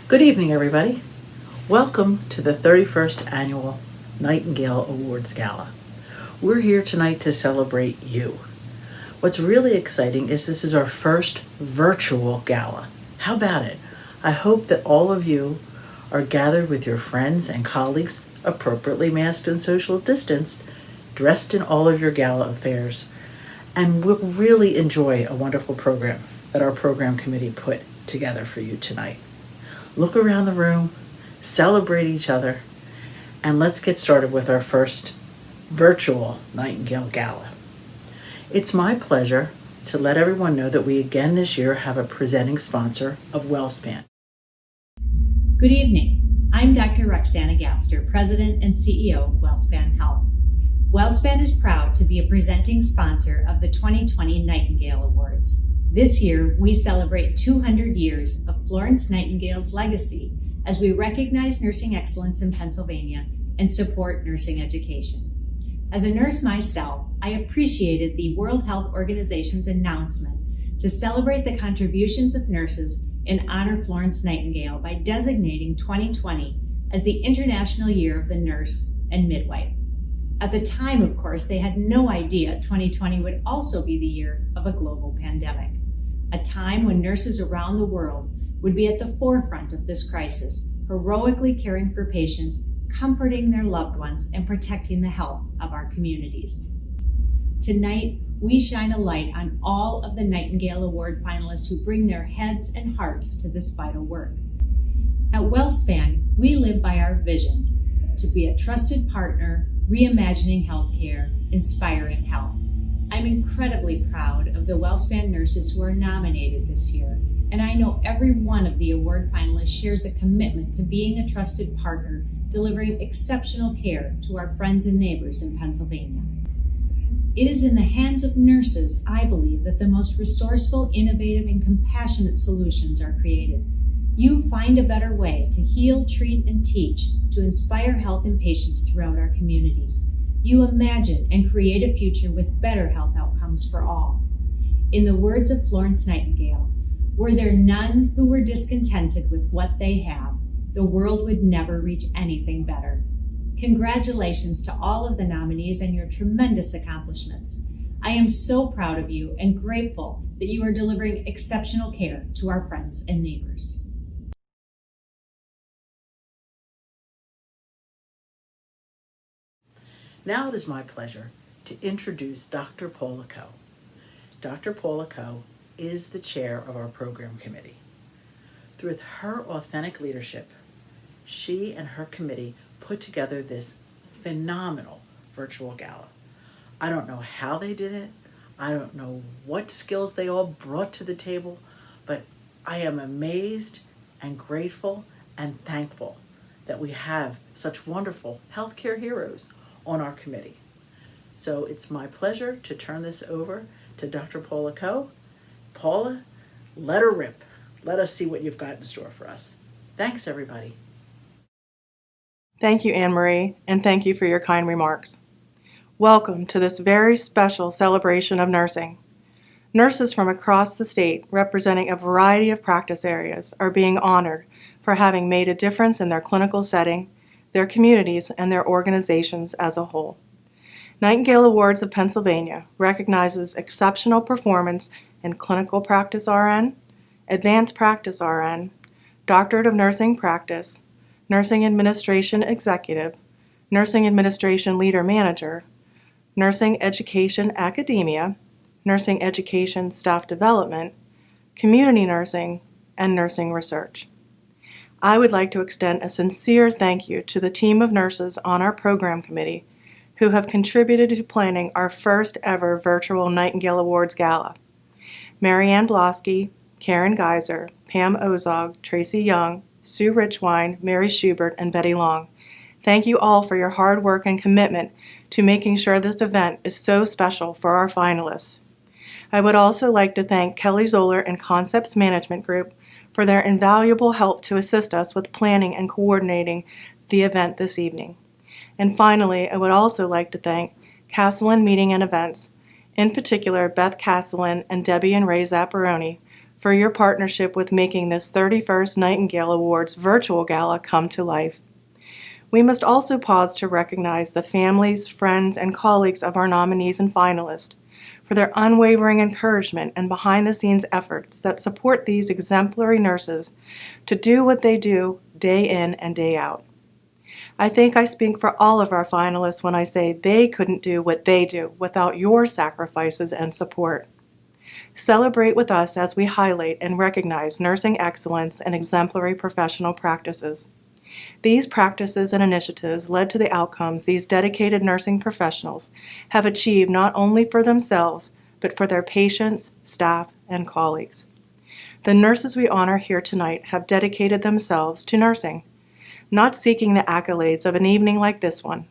Good evening, everybody. Welcome to the 31st Annual Nightingale Awards Gala. We're here tonight to celebrate you. What's really exciting is this is our first virtual gala. How about it? I hope that all of you are gathered with your friends and colleagues, appropriately masked and social distanced, dressed in all of your gala affairs, and we'll really enjoy a wonderful program that our program committee put together for you tonight. Look around the room, celebrate each other, and let's get started with our first virtual Nightingale Gala. It's my pleasure to let everyone know that we again this year have a presenting sponsor of WellSpan. Good evening. I'm Dr. Roxana Gapster, President and CEO of WellSpan Health. WellSpan is proud to be a presenting sponsor of the 2020 Nightingale Awards. This year, we celebrate 200 years of Florence Nightingale's legacy as we recognize nursing excellence in Pennsylvania and support nursing education. As a nurse myself, I appreciated the World Health Organization's announcement to celebrate the contributions of nurses and honor Florence Nightingale by designating 2020 as the International Year of the Nurse and Midwife. At the time, of course, they had no idea 2020 would also be the year of a global pandemic, a time when nurses around the world would be at the forefront of this crisis, heroically caring for patients, comforting their loved ones, and protecting the health of our communities. Tonight, we shine a light on all of the Nightingale Award finalists who bring their heads and hearts to this vital work. At WellSpan, we live by our vision to be a trusted partner, reimagining healthcare, inspiring health. I'm incredibly proud of the WellSpan nurses who are nominated this year, and I know every one of the award finalists shares a commitment to being a trusted partner, delivering exceptional care to our friends and neighbors in Pennsylvania. It is in the hands of nurses, I believe, that the most resourceful, innovative, and compassionate solutions are created. You find a better way to heal, treat, and teach to inspire health in patients throughout our communities. You imagine and create a future with better health outcomes for all. In the words of Florence Nightingale, were there none who were discontented with what they have, the world would never reach anything better. Congratulations to all of the nominees and your tremendous accomplishments. I am so proud of you and grateful that you are delivering exceptional care to our friends and neighbors. Now it is my pleasure to introduce Dr. Paula Coe. Dr. Paula Coe is the chair of our program committee. Through her authentic leadership, she and her committee put together this phenomenal virtual gala. I don't know how they did it. I don't know what skills they all brought to the table, but I am amazed and grateful and thankful that we have such wonderful healthcare heroes on our committee. So it's my pleasure to turn this over to Dr. Paula Coe. Paula, let her rip. Let us see what you've got in store for us. Thanks, everybody. Thank you, Anne-Marie, and thank you for your kind remarks. Welcome to this very special celebration of nursing. Nurses from across the state, representing a variety of practice areas, are being honored for having made a difference in their clinical setting, their communities, and their organizations as a whole. Nightingale Awards of Pennsylvania recognizes exceptional performance in clinical practice RN, advanced practice RN, doctorate of nursing practice, nursing administration executive, nursing administration leader manager, nursing education academia, nursing education staff development, community nursing, and nursing research. I would like to extend a sincere thank you to the team of nurses on our program committee who have contributed to planning our first ever virtual Nightingale Awards Gala. Marianne Blosky, Karen Geiser, Pam Ozog, Tracy Young, Sue Richwine, Mary Schubert, and Betty Long. Thank you all for your hard work and commitment to making sure this event is so special for our finalists. I would also like to thank Kelly Zoller and Concepts Management Group for their invaluable help to assist us with planning and coordinating the event this evening. And finally, I would also like to thank Castellan Meeting and Events, in particular Beth Castellan and Debbie and Ray Zapparoni, for your partnership with making this 31st Nightingale Awards virtual gala come to life. We must also pause to recognize the families, friends, and colleagues of our nominees and finalists for their unwavering encouragement and behind-the-scenes efforts that support these exemplary nurses to do what they do day in and day out. I think I speak for all of our finalists when I say they couldn't do what they do without your sacrifices and support. Celebrate with us as we highlight and recognize nursing excellence and exemplary professional practices. These practices and initiatives led to the outcomes these dedicated nursing professionals have achieved not only for themselves, but for their patients, staff, and colleagues. The nurses we honor here tonight have dedicated themselves to nursing, not seeking the accolades of an evening like this one,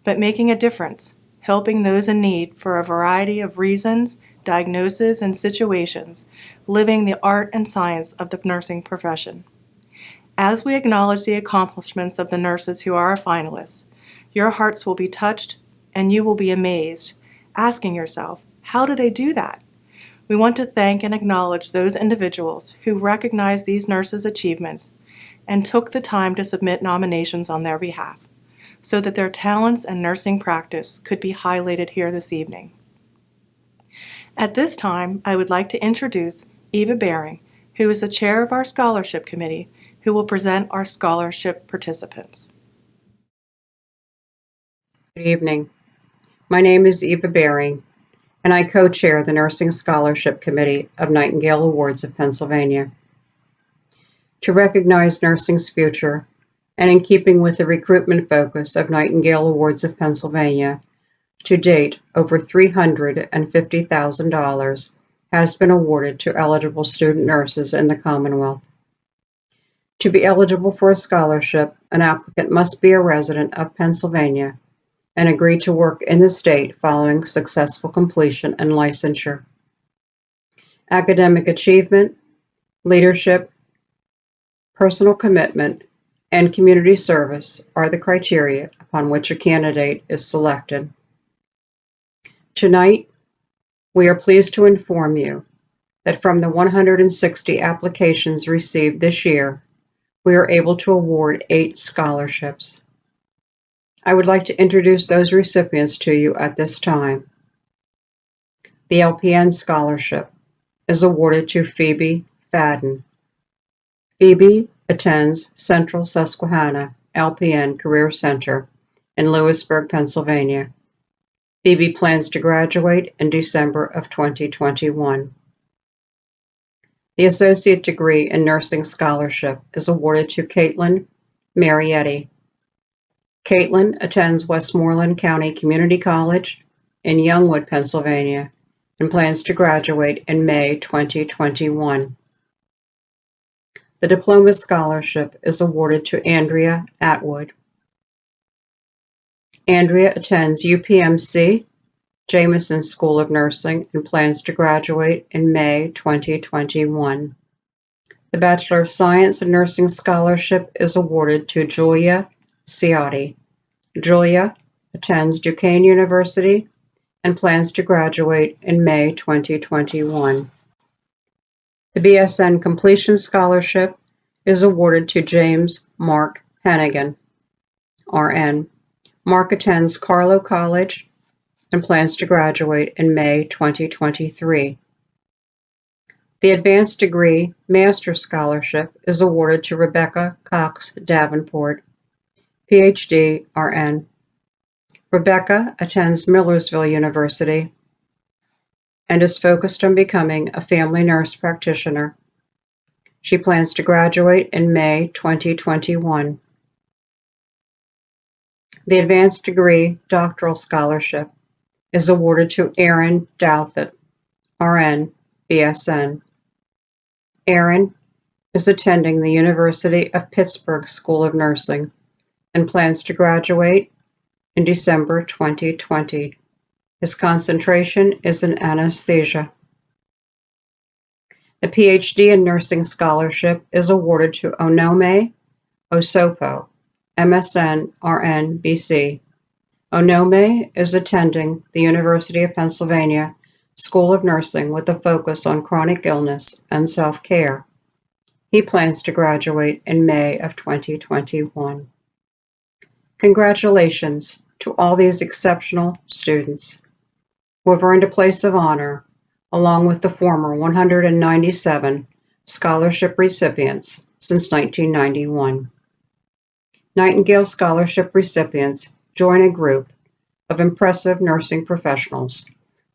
but making a difference, helping those in need for a variety of reasons, diagnoses, and situations, living the art and science of the nursing profession. As we acknowledge the accomplishments of the nurses who are our finalists, your hearts will be touched and you will be amazed, asking yourself, how do they do that? We want to thank and acknowledge those individuals who recognize these nurses' achievements and took the time to submit nominations on their behalf, so that their talents and nursing practice could be highlighted here this evening. At this time, I would like to introduce Eva Baring, who is the chair of our scholarship committee, who will present our scholarship participants. Good evening. My name is Eva Baring, and I co-chair the Nursing Scholarship Committee of Nightingale Awards of Pennsylvania. To recognize nursing's future, and in keeping with the recruitment focus of Nightingale Awards of Pennsylvania, to date, over $350,000 has been awarded to eligible student nurses in the Commonwealth. To be eligible for a scholarship, an applicant must be a resident of Pennsylvania and agree to work in the state following successful completion and licensure. Academic achievement, leadership, personal commitment, and community service are the criteria upon which a candidate is selected. Tonight, we are pleased to inform you that from the 160 applications received this year, we are able to award 8 scholarships. I would like to introduce those recipients to you at this time. The LPN Scholarship is awarded to Phoebe Fadden. Phoebe attends Central Susquehanna LPN Career Center in Lewisburg, Pennsylvania. Phoebe plans to graduate in December of 2021. The Associate Degree in Nursing Scholarship is awarded to Caitlin Marietti. Caitlin attends Westmoreland County Community College in Youngwood, Pennsylvania, and plans to graduate in May 2021. The Diploma Scholarship is awarded to Andrea Atwood. Andrea attends UPMC Jameson School of Nursing and plans to graduate in May 2021. The Bachelor of Science in Nursing Scholarship is awarded to Julia Ciotti. Julia attends Duquesne University and plans to graduate in May 2021. The BSN Completion Scholarship is awarded to James Mark Hannigan, RN. Mark attends Carlow College and plans to graduate in May 2023. The Advanced Degree Master Scholarship is awarded to Rebecca Cox Davenport, PhD, RN. Rebecca attends Millersville University and is focused on becoming a family nurse practitioner. She plans to graduate in May 2021. The Advanced Degree Doctoral Scholarship is awarded to Erin Douthit, RN, BSN. Erin is attending the University of Pittsburgh School of Nursing and plans to graduate in December 2020. His concentration is in anesthesia. The PhD in Nursing Scholarship is awarded to Onome Osopo, MSN, RN, BC. Onome is attending the University of Pennsylvania School of Nursing with a focus on chronic illness and self-care. He plans to graduate in May of 2021. Congratulations to all these exceptional students who have earned a place of honor, along with the former 197 scholarship recipients since 1991. Nightingale Scholarship recipients join a group of impressive nursing professionals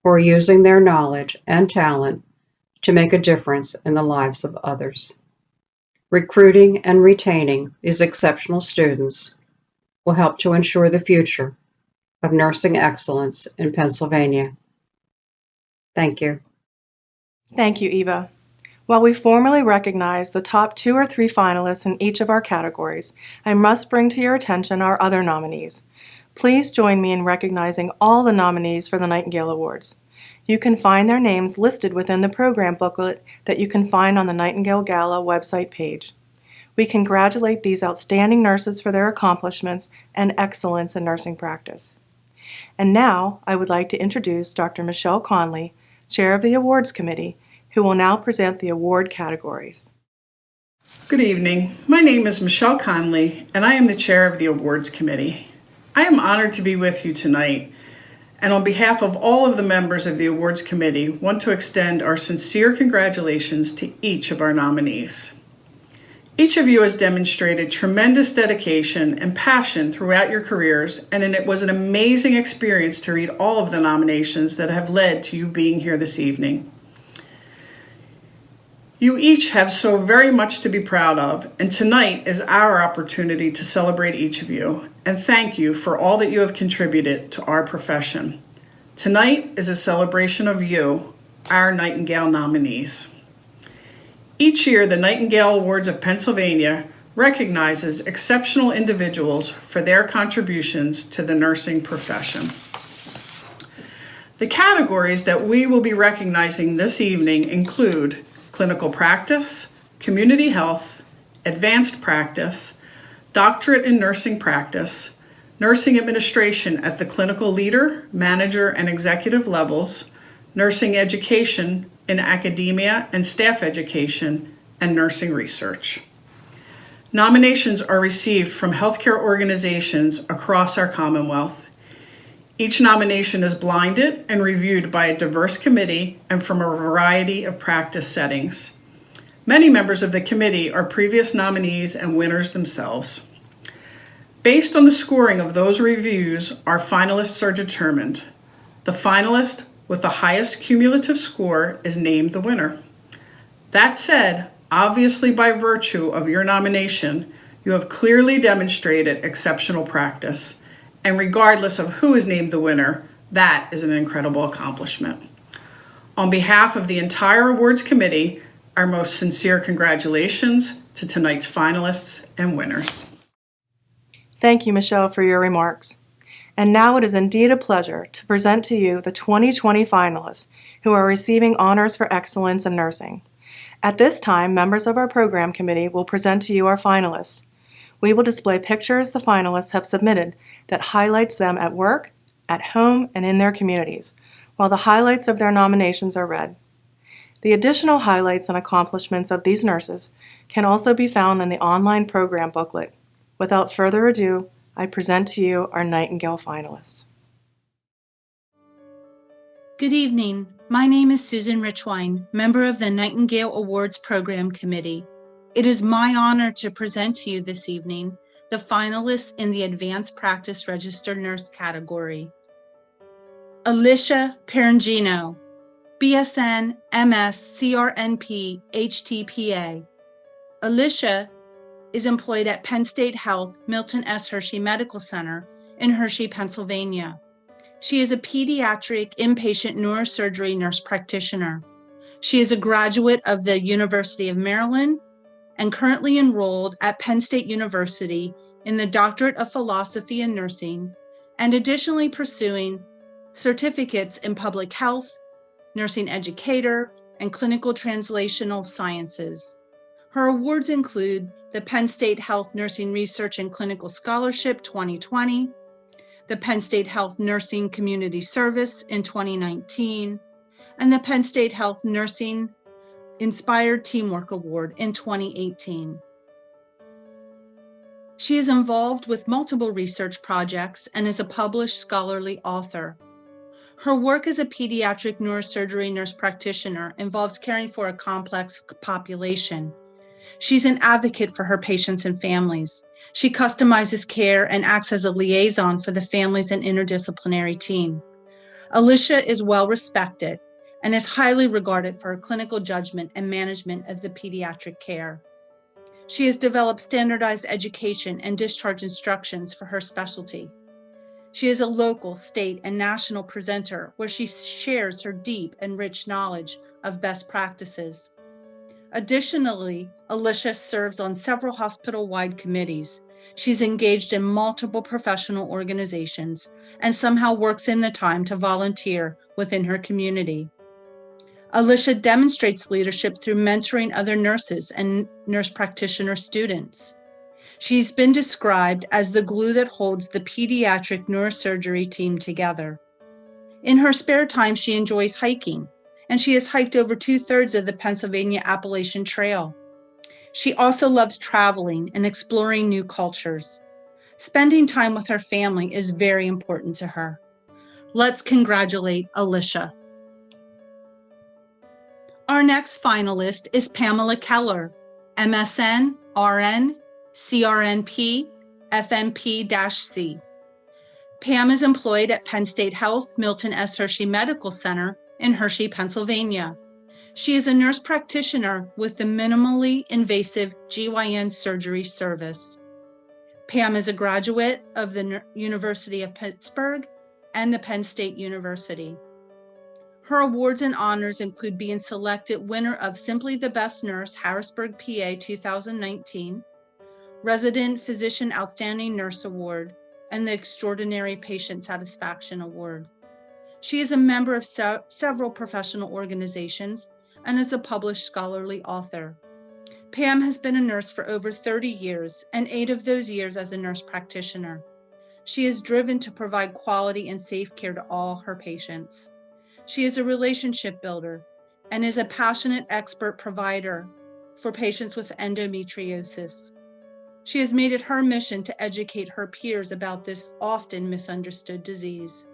who are using their knowledge and talent to make a difference in the lives of others. Recruiting and retaining these exceptional students will help to ensure the future of nursing excellence in Pennsylvania. Thank you. Thank you, Eva. While we formally recognize the top 2 or 3 finalists in each of our categories, I must bring to your attention our other nominees. Please join me in recognizing all the nominees for the Nightingale Awards. You can find their names listed within the program booklet that you can find on the Nightingale Gala website page. We congratulate these outstanding nurses for their accomplishments and excellence in nursing practice. And now, I would like to introduce Dr. Michelle Conley, Chair of the Awards Committee, who will now present the award categories. Good evening. My name is Michelle Conley, and I am the Chair of the Awards Committee. I am honored to be with you tonight, and on behalf of all of the members of the Awards Committee, want to extend our sincere congratulations to each of our nominees. Each of you has demonstrated tremendous dedication and passion throughout your careers, and it was an amazing experience to read all of the nominations that have led to you being here this evening. You each have so very much to be proud of, and tonight is our opportunity to celebrate each of you and thank you for all that you have contributed to our profession. Tonight is a celebration of you, our Nightingale nominees. Each year, the Nightingale Awards of Pennsylvania recognizes exceptional individuals for their contributions to the nursing profession. The categories that we will be recognizing this evening include clinical practice, community health, advanced practice, doctorate in nursing practice, nursing administration at the clinical leader, manager, and executive levels, nursing education in academia and staff education, and nursing research. Nominations are received from healthcare organizations across our Commonwealth. Each nomination is blinded and reviewed by a diverse committee and from a variety of practice settings. Many members of the committee are previous nominees and winners themselves. Based on the scoring of those reviews, our finalists are determined. The finalist with the highest cumulative score is named the winner. That said, obviously by virtue of your nomination, you have clearly demonstrated exceptional practice. And regardless of who is named the winner, that is an incredible accomplishment. On behalf of the entire awards committee, our most sincere congratulations to tonight's finalists and winners. Thank you, Michelle, for your remarks. And now it is indeed a pleasure to present to you the 2020 finalists who are receiving honors for excellence in nursing. At this time, members of our program committee will present to you our finalists. We will display pictures the finalists have submitted that highlights them at work, at home, and in their communities, while the highlights of their nominations are read. The additional highlights and accomplishments of these nurses can also be found in the online program booklet. Without further ado, I present to you our Nightingale finalists. Good evening. My name is Susan Richwine, member of the Nightingale Awards Program Committee. It is my honor to present to you this evening the finalists in the Advanced Practice Registered Nurse category. Alicia Perangino, BSN, MS, CRNP, HTPA. Alicia is employed at Penn State Health Milton S. Hershey Medical Center in Hershey, Pennsylvania. She is a pediatric inpatient neurosurgery nurse practitioner. She is a graduate of the University of Maryland and currently enrolled at Penn State University in the Doctorate of Philosophy in Nursing, and additionally pursuing certificates in public health, nursing educator, and clinical translational sciences. Her awards include the Penn State Health Nursing Research and Clinical Scholarship 2020, the Penn State Health Nursing Community Service in 2019, and the Penn State Health Nursing Inspired Teamwork Award in 2018. She is involved with multiple research projects and is a published scholarly author. Her work as a pediatric neurosurgery nurse practitioner involves caring for a complex population. She's an advocate for her patients and families. She customizes care and acts as a liaison for the families and interdisciplinary team. Alicia is well respected and is highly regarded for her clinical judgment and management of the pediatric care. She has developed standardized education and discharge instructions for her specialty. She is a local, state, and national presenter where she shares her deep and rich knowledge of best practices. Additionally, Alicia serves on several hospital-wide committees. She's engaged in multiple professional organizations and somehow works in the time to volunteer within her community. Alicia demonstrates leadership through mentoring other nurses and nurse practitioner students. She's been described as the glue that holds the pediatric neurosurgery team together. In her spare time, she enjoys hiking, and she has hiked over 2/3 of the Pennsylvania Appalachian Trail. She also loves traveling and exploring new cultures. Spending time with her family is very important to her. Let's congratulate Alicia. Our next finalist is Pamela Keller, MSN, RN, CRNP, FNP-C. Pam is employed at Penn State Health Milton S. Hershey Medical Center in Hershey, Pennsylvania. She is a nurse practitioner with the minimally invasive GYN surgery service. Pam is a graduate of the University of Pittsburgh and the Penn State University. Her awards and honors include being selected winner of Simply the Best Nurse, Harrisburg, PA 2019, Resident Physician Outstanding Nurse Award, and the Extraordinary Patient Satisfaction Award. She is a member of several professional organizations and is a published scholarly author. Pam has been a nurse for over 30 years, and 8 of those years as a nurse practitioner. She is driven to provide quality and safe care to all her patients. She is a relationship builder and is a passionate expert provider for patients with endometriosis. She has made it her mission to educate her peers about this often misunderstood disease.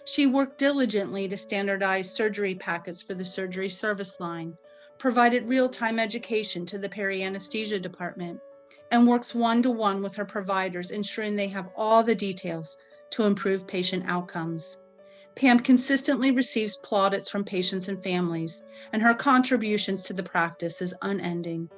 She worked diligently to standardize surgery packets for the surgery service line, provided real-time education to the peri-anesthesia department, and works one-to-one with her providers, ensuring they have all the details to improve patient outcomes. Pam consistently receives plaudits from patients and families, and her contributions to the practice is unending.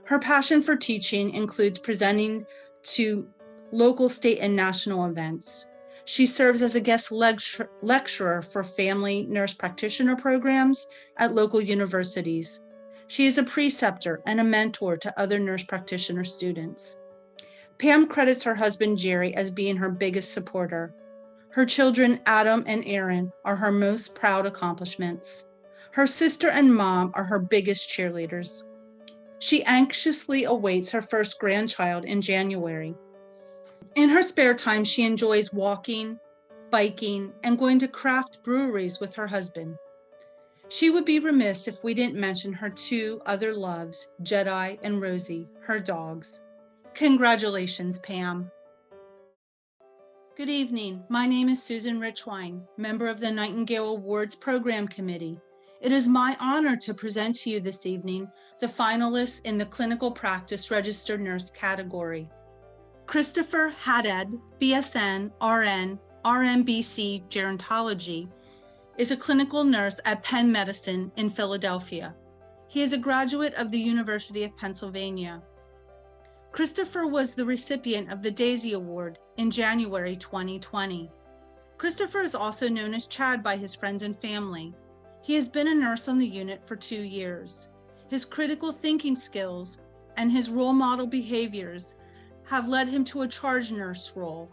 Her passion for teaching includes presenting to local, state, and national events. She serves as a guest lecturer for family nurse practitioner programs at local universities. She is a preceptor and a mentor to other nurse practitioner students. Pam credits her husband, Jerry, as being her biggest supporter. Her children, Adam and Aaron, are her most proud accomplishments. Her sister and mom are her biggest cheerleaders. She anxiously awaits her first grandchild in January. In her spare time, she enjoys walking, biking, and going to craft breweries with her husband. She would be remiss if we didn't mention her 2 other loves, Jedi and Rosie, her dogs. Congratulations, Pam. Good evening. My name is Susan Richwine, member of the Nightingale Awards Program Committee. It is my honor to present to you this evening the finalists in the Clinical Practice Registered Nurse category. Christopher Haddad, BSN, RN, RMBC Gerontology, is a clinical nurse at Penn Medicine in Philadelphia. He is a graduate of the University of Pennsylvania. Christopher was the recipient of the Daisy Award in January 2020. Christopher is also known as Chad by his friends and family. He has been a nurse on the unit for 2 years. His critical thinking skills and his role model behaviors have led him to a charge nurse role.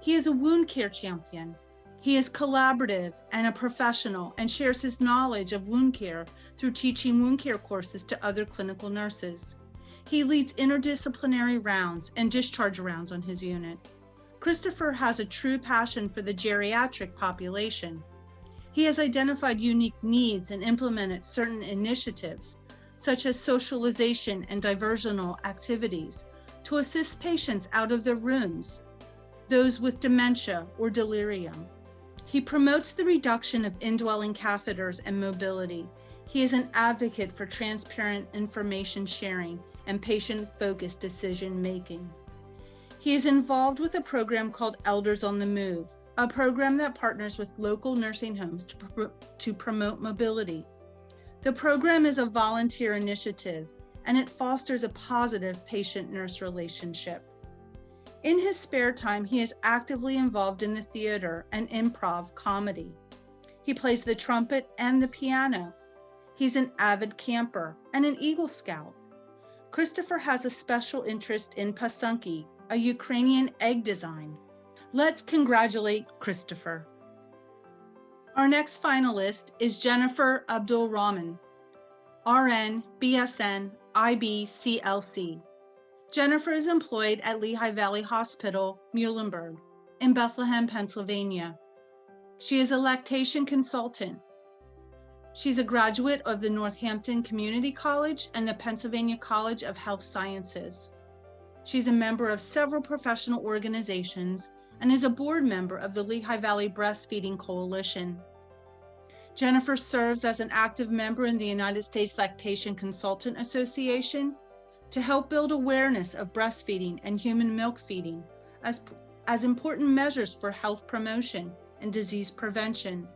He is a wound care champion. He is collaborative and a professional and shares his knowledge of wound care through teaching wound care courses to other clinical nurses. He leads interdisciplinary rounds and discharge rounds on his unit. Christopher has a true passion for the geriatric population. He has identified unique needs and implemented certain initiatives, such as socialization and diversional activities, to assist patients out of their rooms, those with dementia or delirium. He promotes the reduction of indwelling catheters and mobility. He is an advocate for transparent information sharing and patient-focused decision-making. He is involved with a program called Elders on the Move, a program that partners with local nursing homes to promote mobility. The program is a volunteer initiative, and it fosters a positive patient-nurse relationship. In his spare time, he is actively involved in the theater and improv comedy. He plays the trumpet and the piano. He's an avid camper and an Eagle Scout. Christopher has a special interest in pasunki, a Ukrainian egg design. Let's congratulate Christopher. Our next finalist is Jennifer Abdul-Rahman, RN, BSN, IB, CLC. Jennifer is employed at Lehigh Valley Hospital, Muhlenberg, in Bethlehem, Pennsylvania. She is a lactation consultant. She's a graduate of the Northampton Community College and the Pennsylvania College of Health Sciences. She's a member of several professional organizations and is a board member of the Lehigh Valley Breastfeeding Coalition. Jennifer serves as an active member in the United States Lactation Consultant Association to help build awareness of breastfeeding and human milk feeding as important measures for health promotion and disease prevention.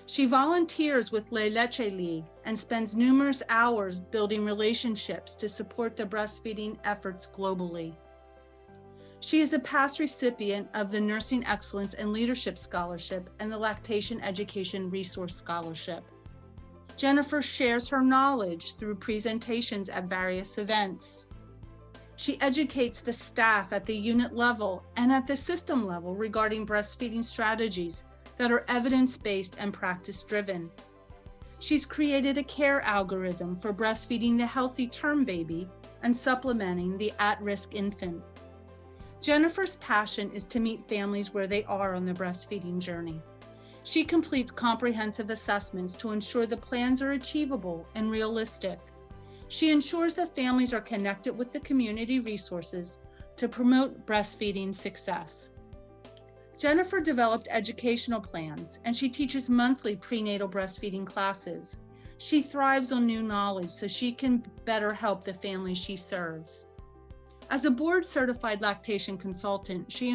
She volunteers with La Leche League and spends numerous hours building relationships to support the breastfeeding efforts globally. She is a past recipient of the Nursing Excellence and Leadership Scholarship and the Lactation Education Resource Scholarship. Jennifer shares her knowledge through presentations at various events. She educates the staff at the unit level and at the system level regarding breastfeeding strategies that are evidence-based and practice-driven. She's created a care algorithm for breastfeeding the healthy term baby and supplementing the at-risk infant. Jennifer's passion is to meet families where they are on the breastfeeding journey. She completes comprehensive assessments to ensure the plans are achievable and realistic. She ensures that families are connected with the community resources to promote breastfeeding success. Jennifer developed educational plans, and she teaches monthly prenatal breastfeeding classes. She thrives on new knowledge so she can better help the families she serves. As a board-certified lactation consultant, she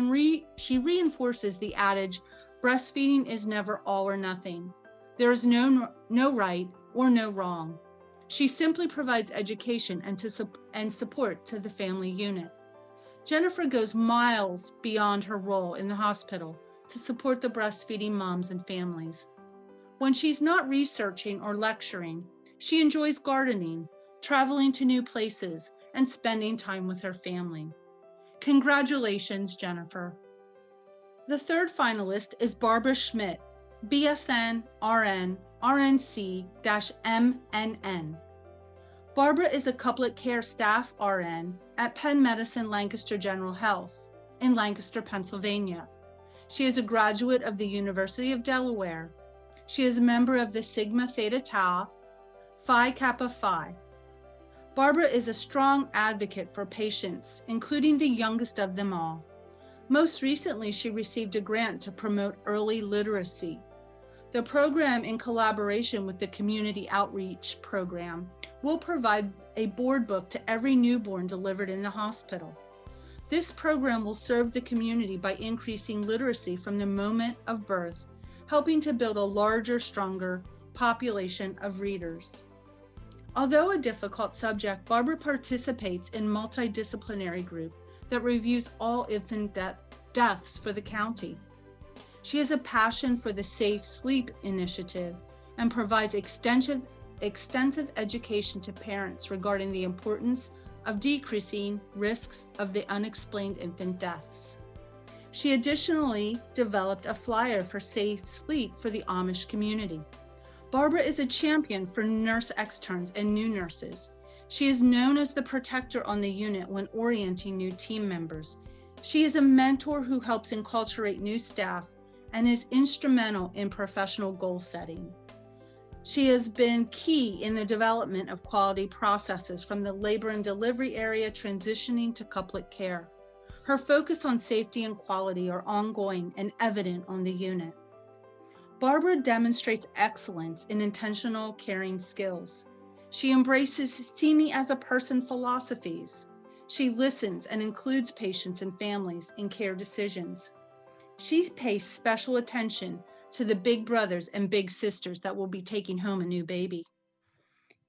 reinforces the adage, breastfeeding is never all or nothing. There is no right or no wrong. She simply provides education and support to the family unit. Jennifer goes miles beyond her role in the hospital to support the breastfeeding moms and families. When she's not researching or lecturing, she enjoys gardening, traveling to new places, and spending time with her family. Congratulations, Jennifer. The third finalist is Barbara Schmidt, BSN, RN, RNC-MNN. Barbara is a couplet care staff RN at Penn Medicine Lancaster General Health in Lancaster, Pennsylvania. She is a graduate of the University of Delaware. She is a member of the Sigma Theta Tau, Phi Kappa Phi. Barbara is a strong advocate for patients, including the youngest of them all. Most recently, she received a grant to promote early literacy. The program, in collaboration with the Community Outreach Program, will provide a board book to every newborn delivered in the hospital. This program will serve the community by increasing literacy from the moment of birth, helping to build a larger, stronger population of readers. Although a difficult subject, Barbara participates in a multidisciplinary group that reviews all infant deaths for the county. She has a passion for the Safe Sleep initiative and provides extensive education to parents regarding the importance of decreasing risks of the unexplained infant deaths. She additionally developed a flyer for Safe Sleep for the Amish community. Barbara is a champion for nurse externs and new nurses. She is known as the protector on the unit when orienting new team members. She is a mentor who helps enculturate new staff and is instrumental in professional goal setting. She has been key in the development of quality processes from the labor and delivery area transitioning to couplet care. Her focus on safety and quality are ongoing and evident on the unit. Barbara demonstrates excellence in intentional caring skills. She embraces see me as a person philosophies. She listens and includes patients and families in care decisions. She pays special attention to the big brothers and big sisters that will be taking home a new baby.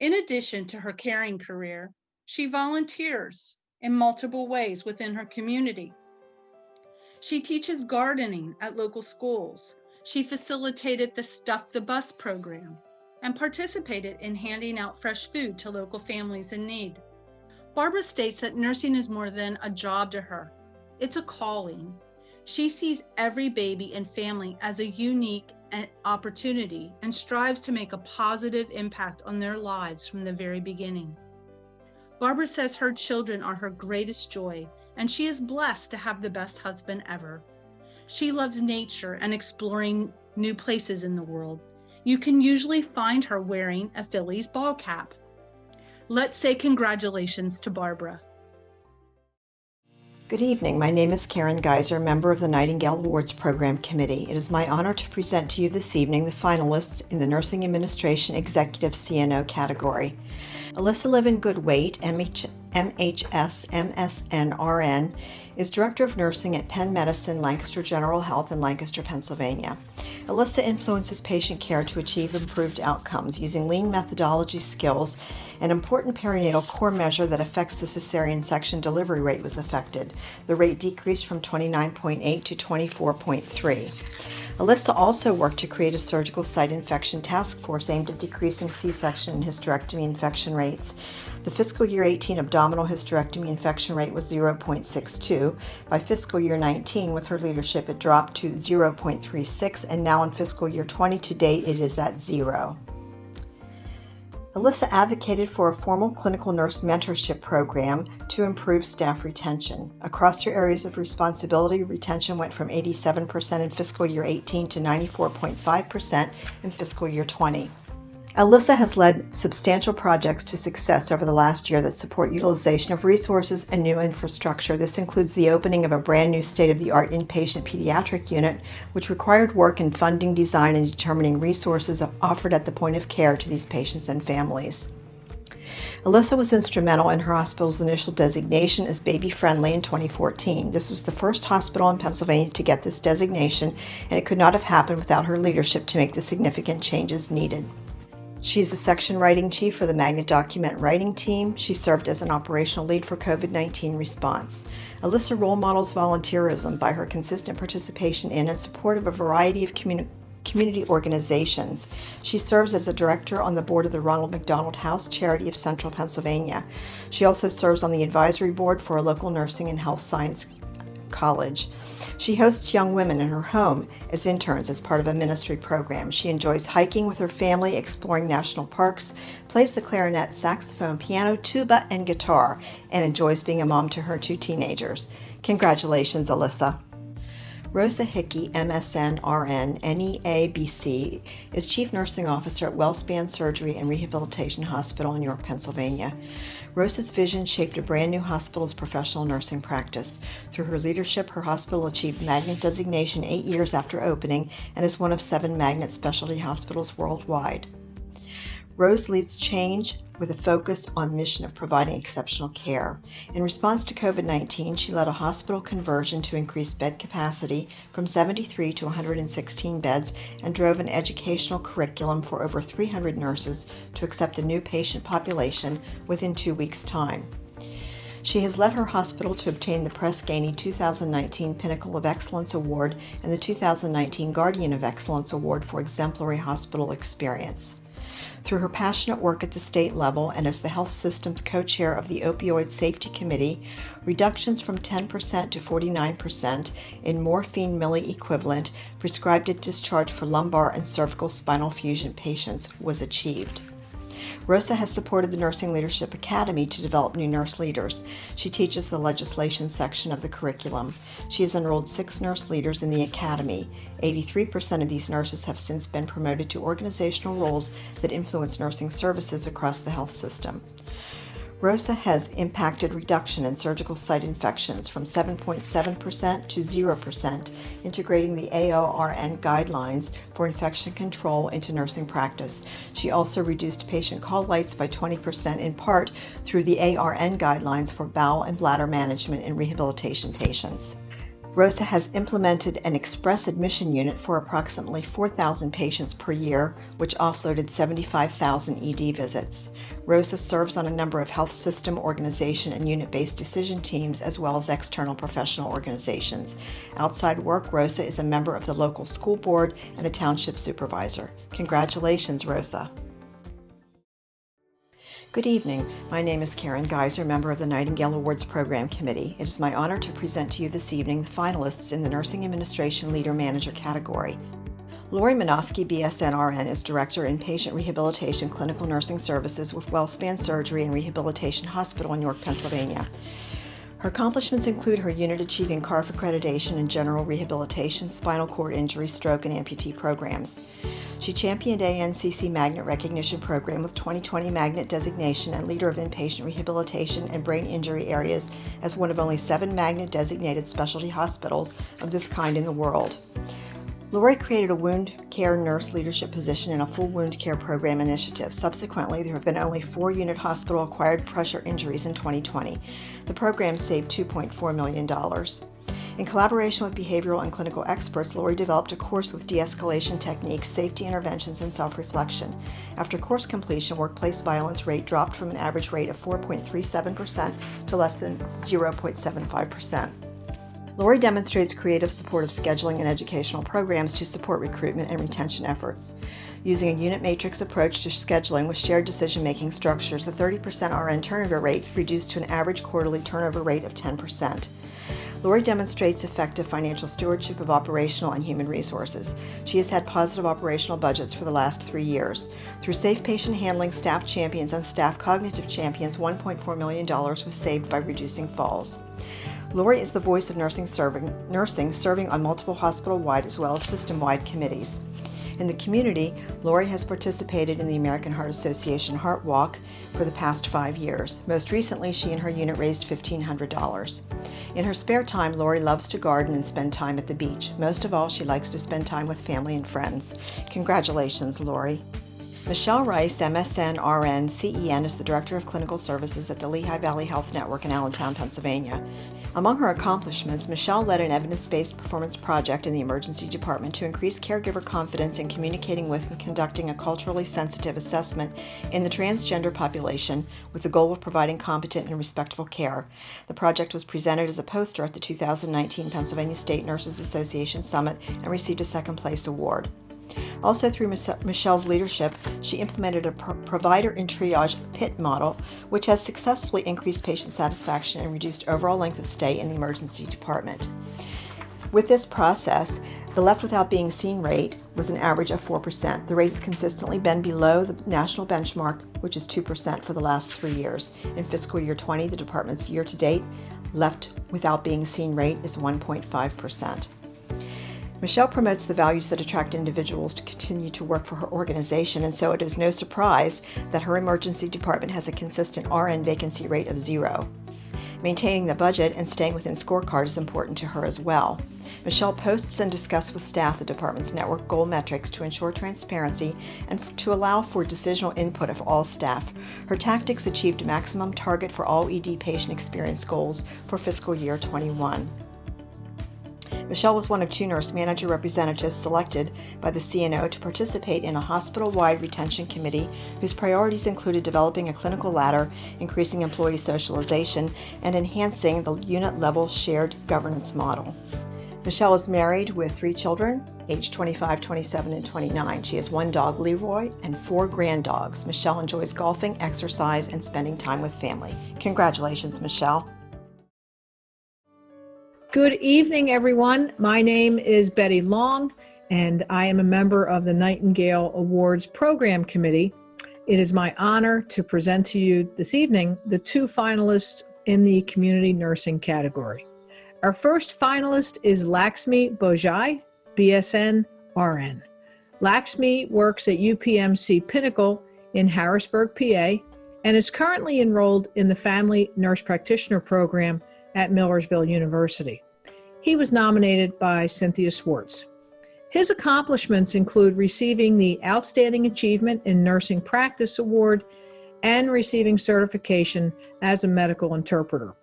In addition to her caring career, she volunteers in multiple ways within her community. She teaches gardening at local schools. She facilitated the Stuff the Bus program and participated in handing out fresh food to local families in need. Barbara states that nursing is more than a job to her. It's a calling. She sees every baby and family as a unique opportunity and strives to make a positive impact on their lives from the very beginning. Barbara says her children are her greatest joy, and she is blessed to have the best husband ever. She loves nature and exploring new places in the world. You can usually find her wearing a Phillies ball cap. Let's say congratulations to Barbara. Good evening. My name is Karen Geiser, member of the Nightingale Awards Program Committee. It is my honor to present to you this evening the finalists in the Nursing Administration Executive CNO category. Alyssa Levin Goodweight, MHS, MSN, RN, is Director of Nursing at Penn Medicine, Lancaster General Health in Lancaster, Pennsylvania. Alyssa influences patient care to achieve improved outcomes using lean methodology skills. An important perinatal core measure that affects the cesarean section delivery rate was affected. The rate decreased from 29.8 to 24.3. Alyssa also worked to create a surgical site infection task force aimed at decreasing C-section and hysterectomy infection rates. The fiscal year 18 abdominal hysterectomy infection rate was 0.62. By fiscal year 19, with her leadership, it dropped to 0.36, and now in fiscal year 20 to date, it is at 0. Alyssa advocated for a formal clinical nurse mentorship program to improve staff retention. Across her areas of responsibility, retention went from 87% in fiscal year 18 to 94.5% in fiscal year 20. Alyssa has led substantial projects to success over the last year that support utilization of resources and new infrastructure. This includes the opening of a brand new state-of-the-art inpatient pediatric unit, which required work in funding, design, and determining resources offered at the point of care to these patients and families. Alyssa was instrumental in her hospital's initial designation as baby-friendly in 2014. This was the first hospital in Pennsylvania to get this designation, and it could not have happened without her leadership to make the significant changes needed. She's the section writing chief for the Magnet Document Writing Team. She served as an operational lead for COVID-19 response. Alyssa role models volunteerism by her consistent participation in and support of a variety of community organizations. She serves as a director on the board of the Ronald McDonald House Charity of Central Pennsylvania. She also serves on the advisory board for a local nursing and health science college. She hosts young women in her home as interns as part of a ministry program. She enjoys hiking with her family, exploring national parks, plays the clarinet, saxophone, piano, tuba, and guitar, and enjoys being a mom to her 2 teenagers. Congratulations, Alyssa. Rosa Hickey, MSN, RN, NEABC, is Chief Nursing Officer at WellSpan Surgery and Rehabilitation Hospital in York, Pennsylvania. Rosa's vision shaped a brand new hospital's professional nursing practice. Through her leadership, her hospital achieved Magnet designation 8 years after opening and is one of 7 Magnet specialty hospitals worldwide. Rose leads change with a focus on mission of providing exceptional care. In response to COVID-19, she led a hospital conversion to increase bed capacity from 73 to 116 beds and drove an educational curriculum for over 300 nurses to accept a new patient population within 2 weeks' time. She has led her hospital to obtain the Press Ganey 2019 Pinnacle of Excellence Award and the 2019 Guardian of Excellence Award for exemplary hospital experience. Through her passionate work at the state level and as the health system's co-chair of the Opioid Safety Committee, reductions from 10% to 49% in morphine milli equivalent prescribed at discharge for lumbar and cervical spinal fusion patients was achieved. Rosa has supported the Nursing Leadership Academy to develop new nurse leaders. She teaches the legislation section of the curriculum. She has enrolled 6 nurse leaders in the academy. 83% of these nurses have since been promoted to organizational roles that influence nursing services across the health system. Rosa has impacted reduction in surgical site infections from 7.7% to 0%, integrating the AORN guidelines for infection control into nursing practice. She also reduced patient call lights by 20% in part through the ARN guidelines for bowel and bladder management in rehabilitation patients. Rosa has implemented an express admission unit for approximately 4,000 patients per year, which offloaded 75,000 ED visits. Rosa serves on a number of health system, organization, and unit-based decision teams, as well as external professional organizations. Outside work, Rosa is a member of the local school board and a township supervisor. Congratulations, Rosa. Good evening. My name is Karen Geiser, member of the Nightingale Awards Program Committee. It is my honor to present to you this evening the finalists in the Nursing Administration Leader Manager category. Lori Minosky, BSN RN, is Director in Patient Rehabilitation Clinical Nursing Services with WellSpan Surgery and Rehabilitation Hospital in York, Pennsylvania. Her accomplishments include her unit achieving CARF accreditation in general rehabilitation, spinal cord injury, stroke, and amputee programs. She championed ANCC Magnet Recognition Program with 2020 Magnet designation and leader of inpatient rehabilitation and brain injury areas as one of only 7 Magnet designated specialty hospitals of this kind in the world. Lori created a wound care nurse leadership position in a full wound care program initiative. Subsequently, there have been only 4 unit hospital acquired pressure injuries in 2020. The program saved $2.4 million. In collaboration with behavioral and clinical experts, Lori developed a course with de-escalation techniques, safety interventions, and self-reflection. After course completion, workplace violence rate dropped from an average rate of 4.37% to less than 0.75%. Lori demonstrates creative supportive scheduling and educational programs to support recruitment and retention efforts. Using a unit matrix approach to scheduling with shared decision-making structures, the 30% RN turnover rate reduced to an average quarterly turnover rate of 10%. Lori demonstrates effective financial stewardship of operational and human resources. She has had positive operational budgets for the last 3 years. Through safe patient handling, staff champions, and staff cognitive champions, $1.4 million was saved by reducing falls. Lori is the voice of nursing serving on multiple hospital-wide as well as system-wide committees. In the community, Lori has participated in the American Heart Association Heart Walk for the past 5 years. Most recently, she and her unit raised $1,500. In her spare time, Lori loves to garden and spend time at the beach. Most of all, she likes to spend time with family and friends. Congratulations, Lori. Michelle Rice, MSN RN, CEN, is the Director of Clinical Services at the Lehigh Valley Health Network in Allentown, Pennsylvania. Among her accomplishments, Michelle led an evidence-based performance project in the emergency department to increase caregiver confidence in communicating with and conducting a culturally sensitive assessment in the transgender population with the goal of providing competent and respectful care. The project was presented as a poster at the 2019 Pennsylvania State Nurses Association Summit and received a second-place award. Also, through Michelle's leadership, she implemented a provider in triage PIT model, which has successfully increased patient satisfaction and reduced overall length of stay in the emergency department. With this process, the left without being seen rate was an average of 4%. The rate has consistently been below the national benchmark, which is 2% for the last 3 years. In fiscal year 20, the department's year-to-date left without being seen rate is 1.5%. Michelle promotes the values that attract individuals to continue to work for her organization, and so it is no surprise that her emergency department has a consistent RN vacancy rate of 0. Maintaining the budget and staying within scorecard is important to her as well. Michelle posts and discusses with staff the department's network goal metrics to ensure transparency and to allow for decisional input of all staff. Her tactics achieved maximum target for all ED patient experience goals for fiscal year 21. Michelle was one of 2 nurse manager representatives selected by the CNO to participate in a hospital-wide retention committee whose priorities included developing a clinical ladder, increasing employee socialization, and enhancing the unit-level shared governance model. Michelle is married with 3 children, aged 25, 27, and 29. She has 1 dog, Leroy, and 4 grand dogs. Michelle enjoys golfing, exercise, and spending time with family. Congratulations, Michelle. Good evening, everyone. My name is Betty Long, and I am a member of the Nightingale Awards Program Committee. It is my honor to present to you this evening the two finalists in the community nursing category. Our first finalist is Laxmi Bojai, BSN RN. Laxmi works at UPMC Pinnacle in Harrisburg, PA, and is currently enrolled in the Family Nurse Practitioner program at Millersville University. He was nominated by Cynthia Swartz. His accomplishments include receiving the Outstanding Achievement in Nursing Practice Award and receiving certification as a medical interpreter.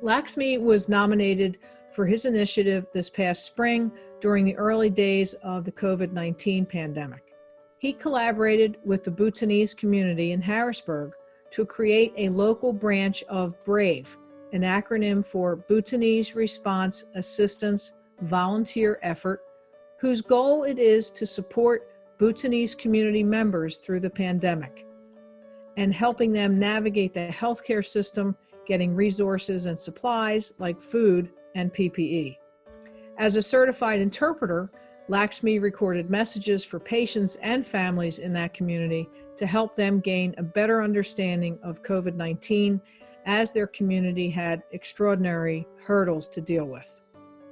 Laxmi was nominated for his initiative this past spring during the early days of the COVID-19 pandemic. He collaborated with the Bhutanese community in Harrisburg to create a local branch of BRAVE, an acronym for Bhutanese Response Assistance Volunteer Effort, whose goal it is to support Bhutanese community members through the pandemic and helping them navigate the healthcare system, getting resources and supplies like food and PPE. As a certified interpreter, Laxmi recorded messages for patients and families in that community to help them gain a better understanding of COVID-19 as their community had extraordinary hurdles to deal with.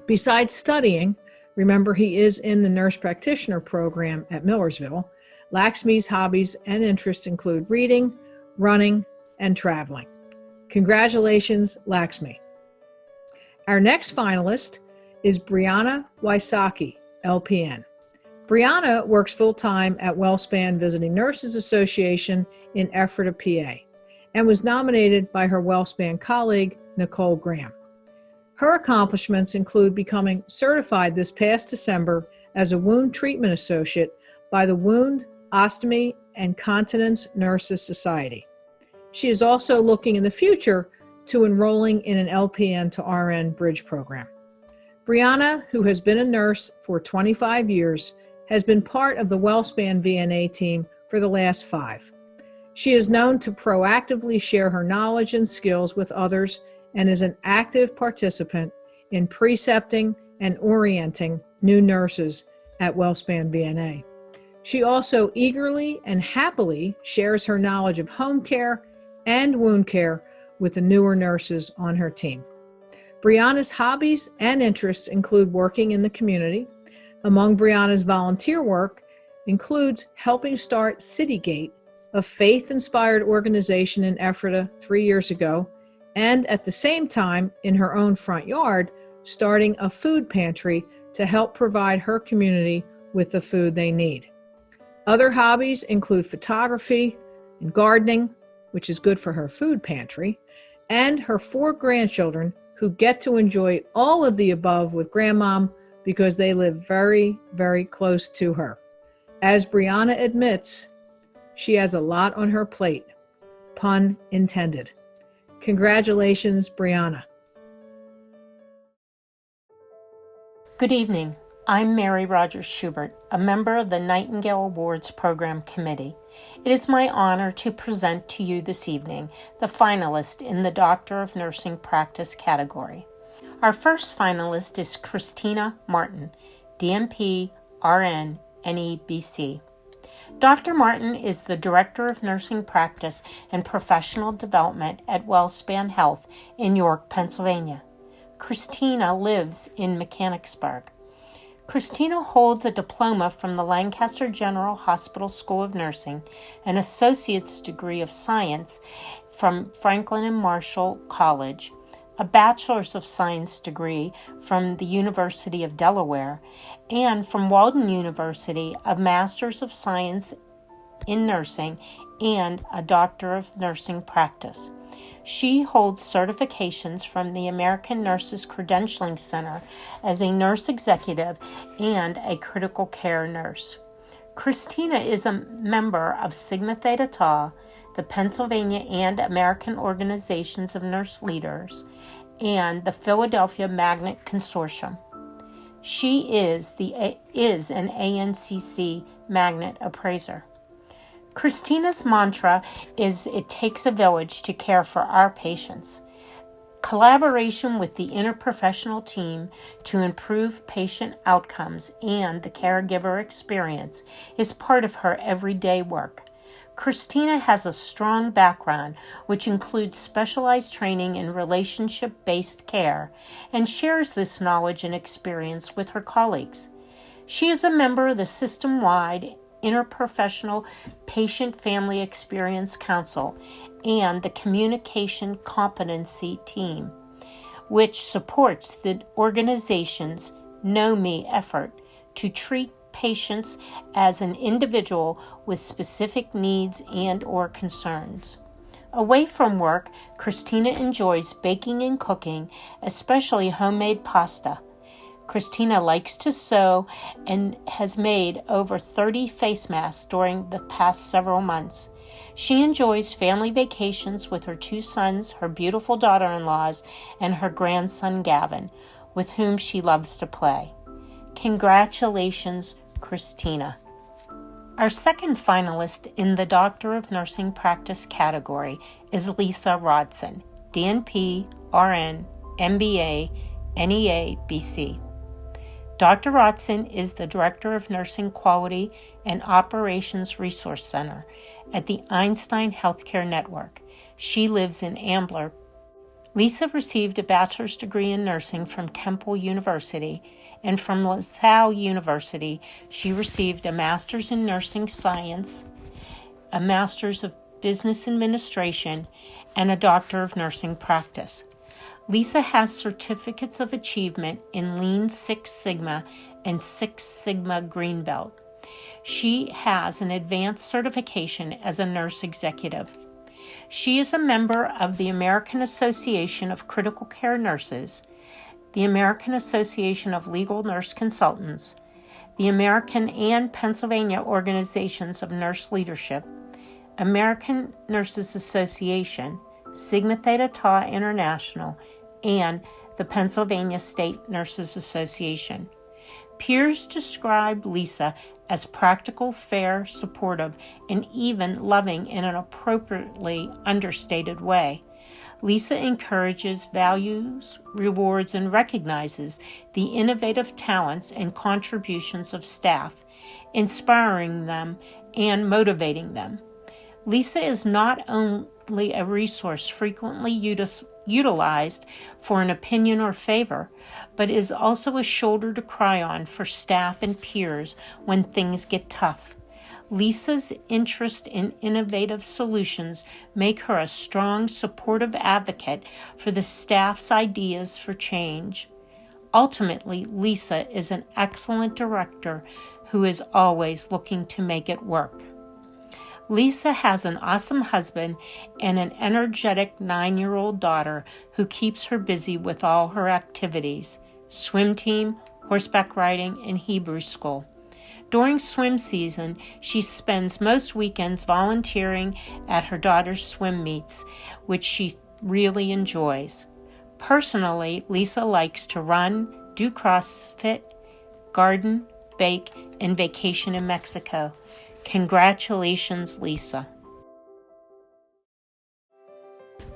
Besides studying, remember he is in the nurse practitioner program at Millersville, Laxmi's hobbies and interests include reading, running, and traveling. Congratulations, Laxmi. Our next finalist is Brianna Wysocki, LPN. Brianna works full-time at WellSpan Visiting Nurses Association in Ephrata, PA, and was nominated by her WellSpan colleague, Nicole Graham. Her accomplishments include becoming certified this past December as a wound treatment associate by the Wound, Ostomy, and Continence Nurses Society. She is also looking in the future to enrolling in an LPN to RN bridge program. Brianna, who has been a nurse for 25 years, has been part of the WellSpan VNA team for the last 5. She is known to proactively share her knowledge and skills with others and is an active participant in precepting and orienting new nurses at WellSpan VNA. She also eagerly and happily shares her knowledge of home care and wound care with the newer nurses on her team. Brianna's hobbies and interests include working in the community. Among Brianna's volunteer work includes helping start CityGate, a faith-inspired organization in Ephrata 3 years ago, and at the same time, in her own front yard, starting a food pantry to help provide her community with the food they need. Other hobbies include photography and gardening, which is good for her food pantry, and her 4 grandchildren who get to enjoy all of the above with Grandmom because they live very, very close to her. As Brianna admits, she has a lot on her plate, pun intended. Congratulations, Brianna. Good evening. I'm Mary Rogers Schubert, a member of the Nightingale Awards Program Committee. It is my honor to present to you this evening the finalist in the Doctor of Nursing Practice category. Our first finalist is Christina Martin, DNP, RN, NEBC. Dr. Martin is the Director of Nursing Practice and Professional Development at WellSpan Health in York, Pennsylvania. Christina lives in Mechanicsburg. Christina holds a diploma from the Lancaster General Hospital School of Nursing, an associate's degree of science from Franklin and Marshall College, a bachelor's of science degree from the University of Delaware, and from Walden University, a master's of science in nursing and a doctor of nursing practice. She holds certifications from the American Nurses Credentialing Center as a nurse executive and a critical care nurse. Christina is a member of Sigma Theta Tau, the Pennsylvania and American Organizations of Nurse Leaders, and the Philadelphia Magnet Consortium. She is an ANCC Magnet Appraiser. Christina's mantra is, "It takes a village to care for our patients." Collaboration with the interprofessional team to improve patient outcomes and the caregiver experience is part of her everyday work. Christina has a strong background, which includes specialized training in relationship-based care, and shares this knowledge and experience with her colleagues. She is a member of the system-wide Interprofessional Patient-Family Experience Council and the Communication Competency Team, which supports the organization's Know Me effort to treat patients as an individual with specific needs and/or concerns. Away from work, Christina enjoys baking and cooking, especially homemade pasta. Christina likes to sew and has made over 30 face masks during the past several months. She enjoys family vacations with her 2 sons, her beautiful daughter-in-laws, and her grandson Gavin, with whom she loves to play. Congratulations, Christina. Our second finalist in the Doctor of Nursing Practice category is Lisa Rodson, DNP, RN, MBA, NEA, BC. Dr. Rodson is the Director of Nursing Quality and Operations Resource Center at the Einstein Healthcare Network. She lives in Ambler. Lisa received a bachelor's degree in nursing from Temple University, and from LaSalle University, she received a master's in nursing science, a master's of business administration, and a doctor of nursing practice. Lisa has certificates of achievement in Lean Six Sigma and Six Sigma Green Belt. She has an advanced certification as a nurse executive. She is a member of the American Association of Critical Care Nurses, the American Association of Legal Nurse Consultants, the American and Pennsylvania Organizations of Nurse Leadership, American Nurses Association, Sigma Theta Tau International, and the Pennsylvania State Nurses Association. Peers described Lisa as practical, fair, supportive, and even loving in an appropriately understated way. Lisa encourages, values, rewards, and recognizes the innovative talents and contributions of staff, inspiring them and motivating them. Lisa is not only a resource frequently utilized for an opinion or favor, but is also a shoulder to cry on for staff and peers when things get tough. Lisa's interest in innovative solutions make her a strong, supportive advocate for the staff's ideas for change. Ultimately, Lisa is an excellent director who is always looking to make it work. Lisa has an awesome husband and an energetic 9-year-old daughter who keeps her busy with all her activities: swim team, horseback riding, and Hebrew school. During swim season, she spends most weekends volunteering at her daughter's swim meets, which she really enjoys. Personally, Lisa likes to run, do CrossFit, garden, bake, and vacation in Mexico. Congratulations, Lisa.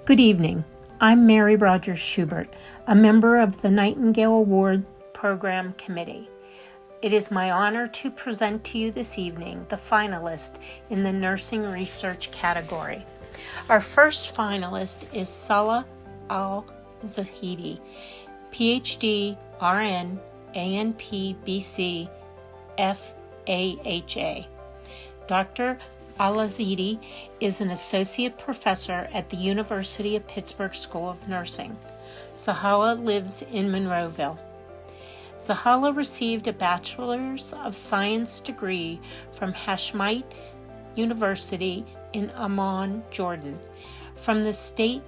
Good evening. I'm Mary Rogers Schubert, a member of the Nightingale Award Program Committee. It is my honor to present to you this evening the finalist in the Nursing Research category. Our first finalist is Salah Al-Zahidi, PhD, RN, ANP, BC, FAHA. Dr. Al-Zahidi is an associate professor at the University of Pittsburgh School of Nursing. Sahala lives in Monroeville. Sahala received a Bachelor's of Science degree from Hashemite University in Amman, Jordan. From the State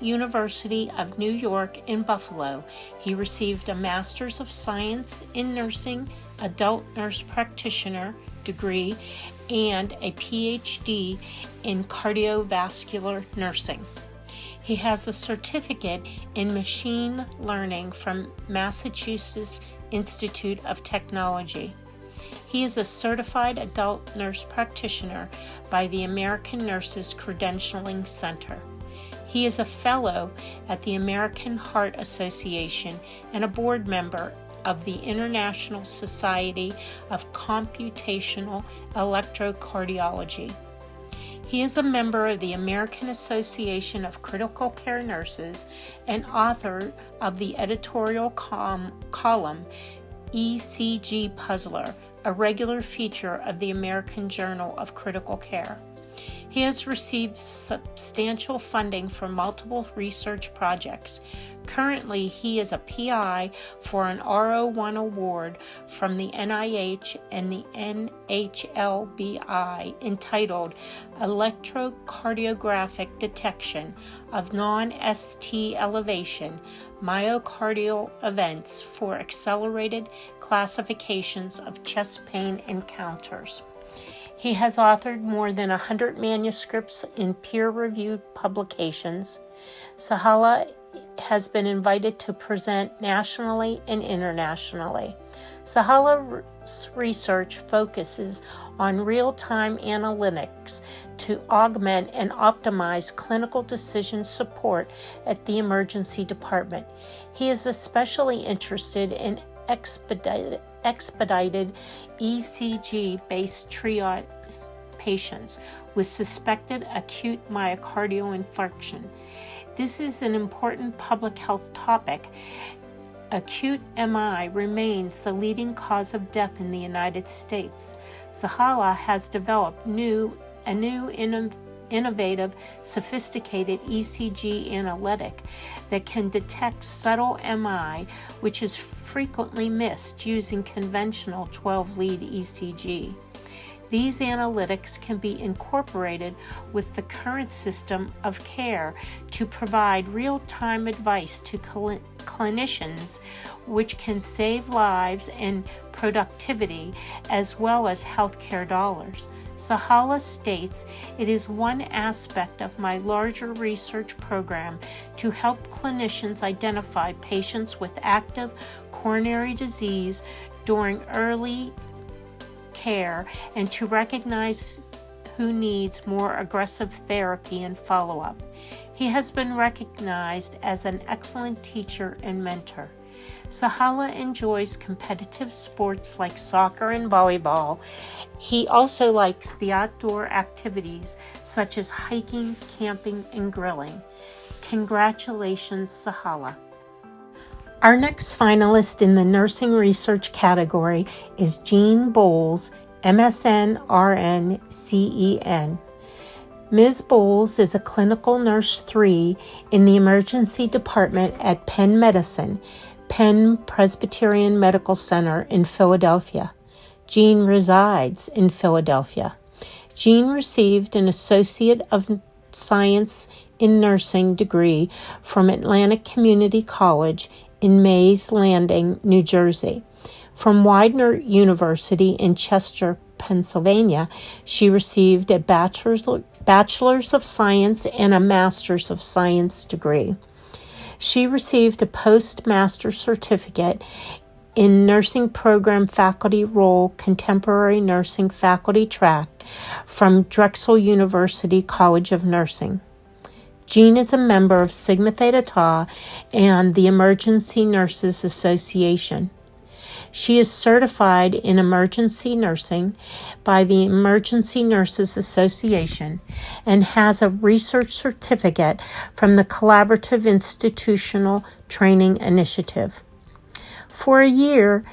University of New York in Buffalo, he received a Master's of Science in Nursing, Adult Nurse Practitioner degree, and a PhD in Cardiovascular Nursing. He has a certificate in machine learning from Massachusetts Institute of Technology. He is a certified adult nurse practitioner by the American Nurses Credentialing Center. He is a fellow at the American Heart Association and a board member of the International Society of Computational Electrocardiology. He is a member of the American Association of Critical Care Nurses and author of the editorial column ECG Puzzler, a regular feature of the American Journal of Critical Care. He has received substantial funding for multiple research projects. Currently, he is a PI for an R01 award from the NIH and the NHLBI entitled Electrocardiographic Detection of Non-ST Elevation Myocardial Events for Accelerated Classifications of Chest Pain Encounters. He has authored more than 100 manuscripts in peer-reviewed publications. Sahala has been invited to present nationally and internationally. Sahala's research focuses on real-time analytics to augment and optimize clinical decision support at the emergency department. He is especially interested in expedited ECG-based triage patients with suspected acute myocardial infarction. This is an important public health topic. Acute MI remains the leading cause of death in the United States. Sahala has developed a new innovative, sophisticated ECG analytic that can detect subtle MI, which is frequently missed using conventional 12-lead ECG. These analytics can be incorporated with the current system of care to provide real-time advice to clinicians, which can save lives and productivity as well as healthcare dollars. Sahala states, "It is one aspect of my larger research program to help clinicians identify patients with active coronary disease during early care and to recognize who needs more aggressive therapy and follow-up." He has been recognized as an excellent teacher and mentor. Sahala enjoys competitive sports like soccer and volleyball. He also likes the outdoor activities such as hiking, camping, and grilling. Congratulations, Sahala. Our next finalist in the nursing research category is Jean Bowles, MSN RN CEN. Ms. Bowles is a clinical nurse 3 in the emergency department at Penn Medicine, Penn Presbyterian Medical Center in Philadelphia. Jean resides in Philadelphia. Jean received an Associate of Science in Nursing degree from Atlantic Community College in Mays Landing, New Jersey. From Widener University in Chester, Pennsylvania, she received a Bachelor's of Science and a Master's of Science degree. She received a postmaster certificate in Nursing Program Faculty Role Contemporary Nursing Faculty Track from Drexel University College of Nursing. Jean is a member of Sigma Theta Tau and the Emergency Nurses Association. She is certified in emergency nursing by the Emergency Nurses Association and has a research certificate from the Collaborative Institutional Training Initiative. For years,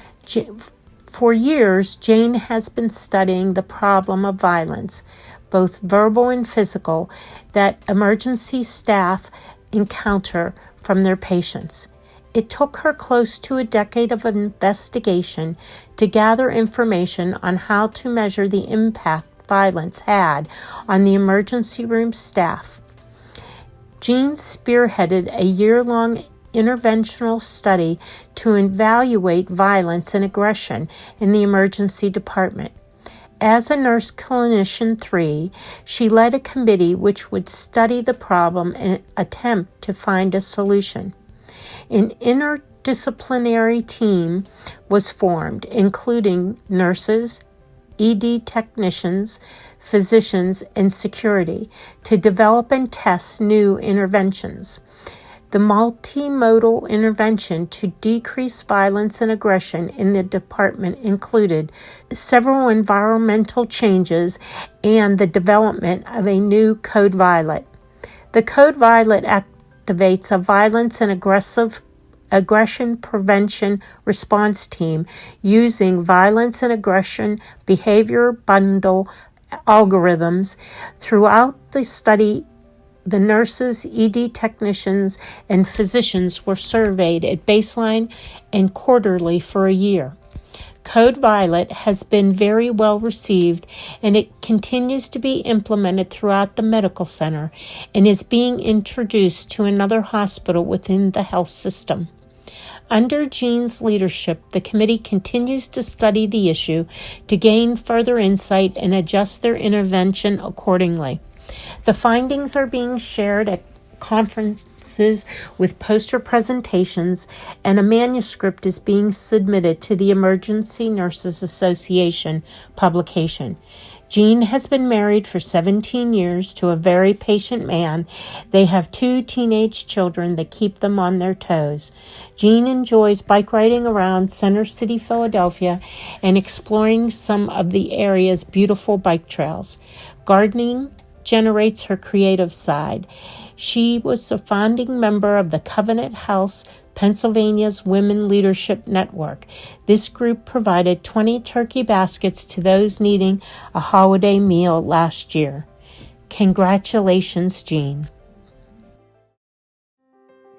Jane has been studying the problem of violence, both verbal and physical, that emergency staff encounter from their patients. It took her close to a decade of investigation to gather information on how to measure the impact violence had on the emergency room staff. Jean spearheaded a year-long interventional study to evaluate violence and aggression in the emergency department. As a nurse clinician 3, she led a committee which would study the problem and attempt to find a solution. An interdisciplinary team was formed, including nurses, ED technicians, physicians, and security, to develop and test new interventions. The multimodal intervention to decrease violence and aggression in the department included several environmental changes and the development of a new Code Violet. The Code Violet activates a violence and aggression prevention response team using violence and aggression behavior bundle algorithms. Throughout the study, the nurses, ED technicians, and physicians were surveyed at baseline and quarterly for a year. Code Violet has been very well received, and it continues to be implemented throughout the medical center and is being introduced to another hospital within the health system. Under Jean's leadership, the committee continues to study the issue to gain further insight and adjust their intervention accordingly. The findings are being shared at conferences with poster presentations, and a manuscript is being submitted to the Emergency Nurses Association publication. Jean has been married for 17 years to a very patient man. They have 2 teenage children that keep them on their toes. Jean enjoys bike riding around Center City, Philadelphia, and exploring some of the area's beautiful bike trails. Gardening generates her creative side. She was a founding member of the Covenant House, Pennsylvania's Women Leadership Network. This group provided 20 turkey baskets to those needing a holiday meal last year. Congratulations, Jean.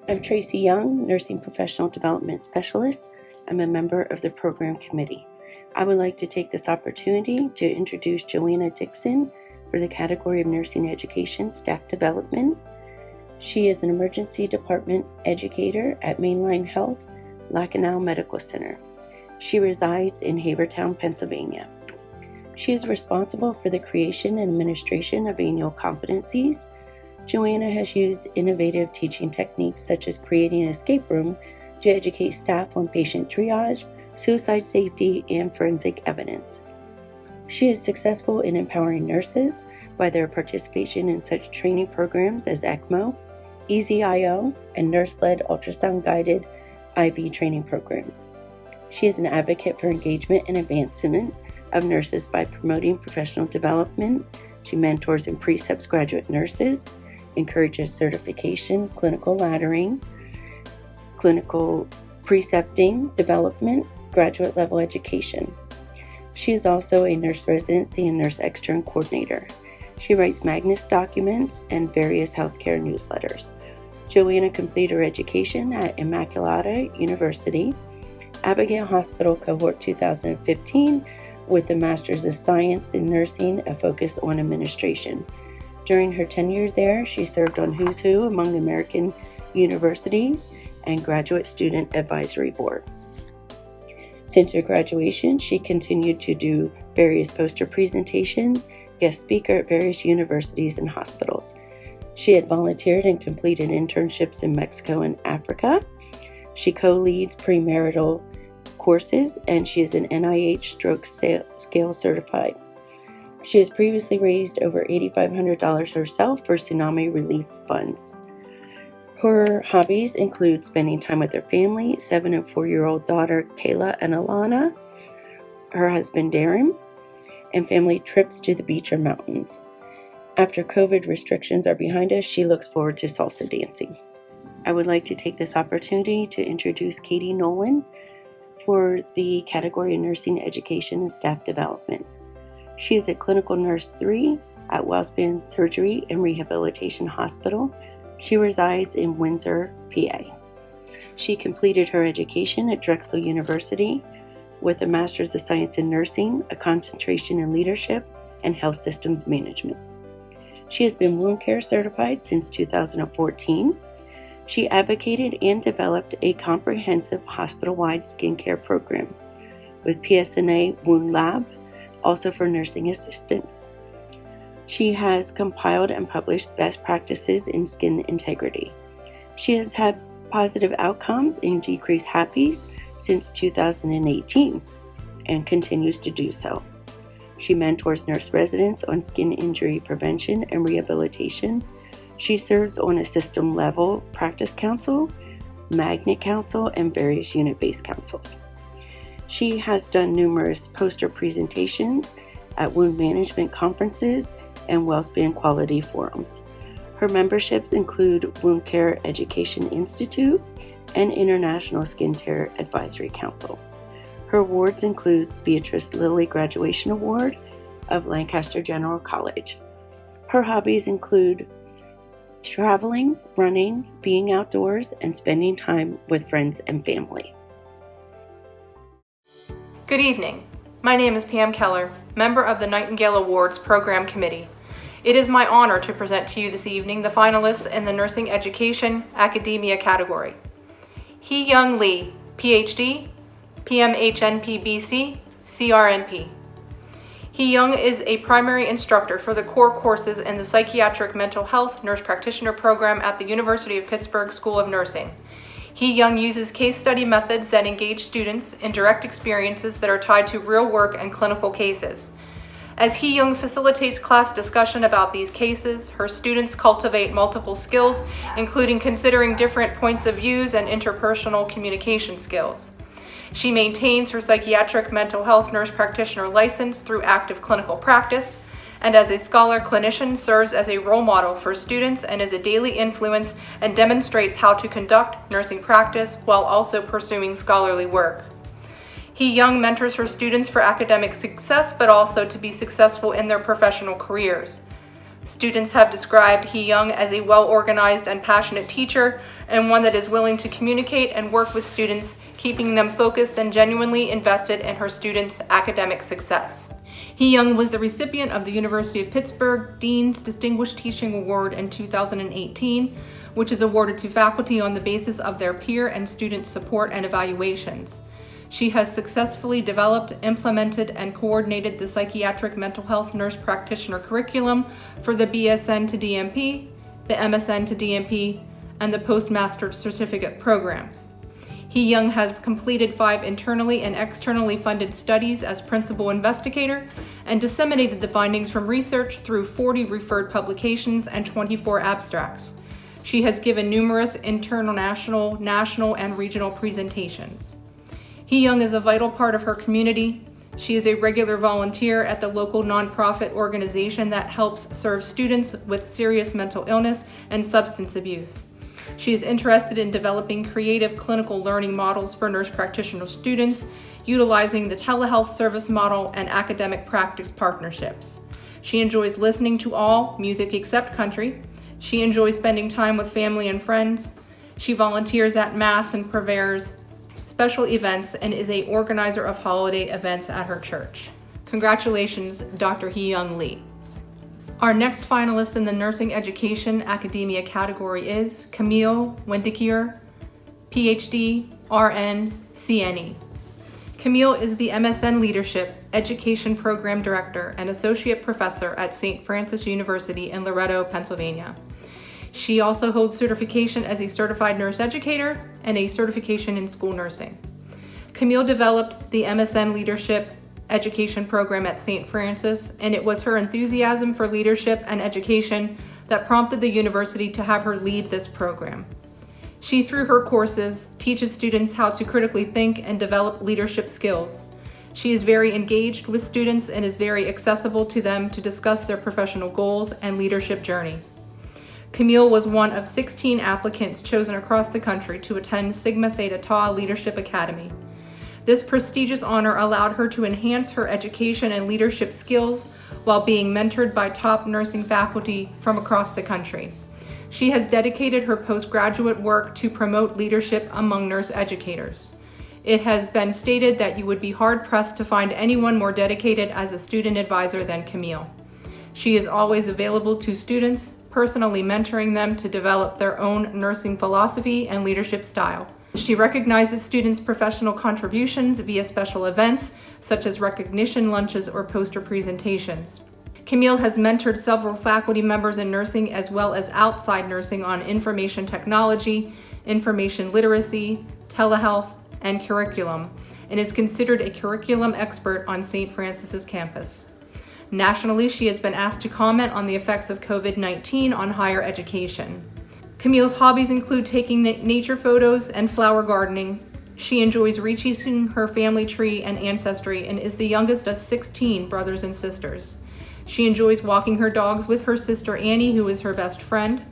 I'm Tracy Young, Nursing Professional Development Specialist. I'm a member of the program committee. I would like to take this opportunity to introduce Joanna Dixon for the category of Nursing Education Staff Development. She is an emergency department educator at Mainline Health, Lacanau Medical Center. She resides in Havertown, Pennsylvania. She is responsible for the creation and administration of annual competencies. Joanna has used innovative teaching techniques such as creating an escape room to educate staff on patient triage, suicide safety, and forensic evidence. She is successful in empowering nurses by their participation in such training programs as ECMO, EasyIO, and nurse-led ultrasound-guided IV training programs. She is an advocate for engagement and advancement of nurses by promoting professional development. She mentors and precepts graduate nurses, encourages certification, clinical laddering, clinical precepting, development, graduate level education. She is also a nurse residency and nurse extern coordinator. She writes Magnus documents and various healthcare newsletters. Joanna completed her education at Immaculata University, Abigail Hospital Cohort 2015, with a Master's of Science in Nursing, a focus on administration. During her tenure there, she served on Who's Who among the American universities and Graduate Student Advisory Board. Since her graduation, she continued to do various poster presentations, guest speaker at various universities and hospitals. She had volunteered and completed internships in Mexico and Africa. She co-leads premarital courses, and she is an NIH stroke scale certified. She has previously raised over $8,500 herself for tsunami relief funds. Her hobbies include spending time with her family, 7 and 4-year-old daughter Kayla and Alana, her husband Darren, and family trips to the beach or mountains. After COVID restrictions are behind us, she looks forward to salsa dancing. I would like to take this opportunity to introduce Katie Nolan for the category of Nursing Education and Staff Development. She is a clinical nurse 3 at WellSpan Surgery and Rehabilitation Hospital. She resides in Windsor, PA. She completed her education at Drexel University with a Master's of Science in Nursing, a concentration in Leadership and Health Systems Management. She has been wound care certified since 2014. She advocated and developed a comprehensive hospital-wide skincare program with PSNA Wound Lab, also for nursing assistants. She has compiled and published best practices in skin integrity. She has had positive outcomes in decreased HAPIs since 2018 and continues to do so. She mentors nurse residents on skin injury prevention and rehabilitation. She serves on a system-level practice council, magnet council, and various unit-based councils. She has done numerous poster presentations at wound management conferences and WellSpan quality forums. Her memberships include Wound Care Education Institute and International Skin Care Advisory Council. Her awards include Beatrice Lilly Graduation Award of Lancaster General College. Her hobbies include traveling, running, being outdoors, and spending time with friends and family. Good evening. My name is Pam Keller, member of the Nightingale Awards Program Committee. It is my honor to present to you this evening the finalists in the Nursing Education Academia category. Hee-Young Lee, PhD, PMHNP BC, CRNP. Hee-Young is a primary instructor for the core courses in the Psychiatric Mental Health Nurse Practitioner program at the University of Pittsburgh School of Nursing. Hee-Young uses case study methods that engage students in direct experiences that are tied to real work and clinical cases. As Hee-Young facilitates class discussion about these cases, her students cultivate multiple skills, including considering different points of views and interpersonal communication skills. She maintains her psychiatric mental health nurse practitioner license through active clinical practice, and as a scholar clinician serves as a role model for students and is a daily influence and demonstrates how to conduct nursing practice while also pursuing scholarly work. Hee-Young mentors her students for academic success, but also to be successful in their professional careers. Students have described Hee-Young as a well-organized and passionate teacher, and one that is willing to communicate and work with students, keeping them focused and genuinely invested in her students' academic success. Hee-Young was the recipient of the University of Pittsburgh Dean's Distinguished Teaching Award in 2018, which is awarded to faculty on the basis of their peer and student support and evaluations. She has successfully developed, implemented, and coordinated the Psychiatric Mental Health Nurse Practitioner curriculum for the BSN to DMP, the MSN to DMP, and the Postmaster Certificate programs. Hee-Young has completed 5 internally and externally funded studies as principal investigator and disseminated the findings from research through 40 referred publications and 24 abstracts. She has given numerous international, national, and regional presentations. Hee-Young is a vital part of her community. She is a regular volunteer at the local nonprofit organization that helps serve students with serious mental illness and substance abuse. She is interested in developing creative clinical learning models for nurse practitioner students, utilizing the telehealth service model and academic practice partnerships. She enjoys listening to all music except country. She enjoys spending time with family and friends. She volunteers at Mass and prepares special events and is an organizer of holiday events at her church. Congratulations, Dr. Hee-Young Lee. Our next finalist in the Nursing Education Academia category is Camille Wendikier, PhD, RN, CNE. Camille is the MSN Leadership Education Program Director and Associate Professor at St. Francis University in Loretto, Pennsylvania. She also holds certification as a certified nurse educator and a certification in school nursing. Camille developed the MSN Leadership Education Program at St. Francis, and it was her enthusiasm for leadership and education that prompted the university to have her lead this program. She, through her courses, teaches students how to critically think and develop leadership skills. She is very engaged with students and is very accessible to them to discuss their professional goals and leadership journey. Camille was one of 16 applicants chosen across the country to attend Sigma Theta Tau Leadership Academy. This prestigious honor allowed her to enhance her education and leadership skills while being mentored by top nursing faculty from across the country. She has dedicated her postgraduate work to promote leadership among nurse educators. It has been stated that you would be hard-pressed to find anyone more dedicated as a student advisor than Camille. She is always available to students, personally mentoring them to develop their own nursing philosophy and leadership style. She recognizes students' professional contributions via special events, such as recognition lunches or poster presentations. Camille has mentored several faculty members in nursing as well as outside nursing on information technology, information literacy, telehealth, and curriculum, and is considered a curriculum expert on St. Francis's campus. Nationally, she has been asked to comment on the effects of COVID-19 on higher education. Camille's hobbies include taking nature photos and flower gardening. She enjoys researching her family tree and ancestry and is the youngest of 16 brothers and sisters. She enjoys walking her dogs with her sister Annie, who is her best friend.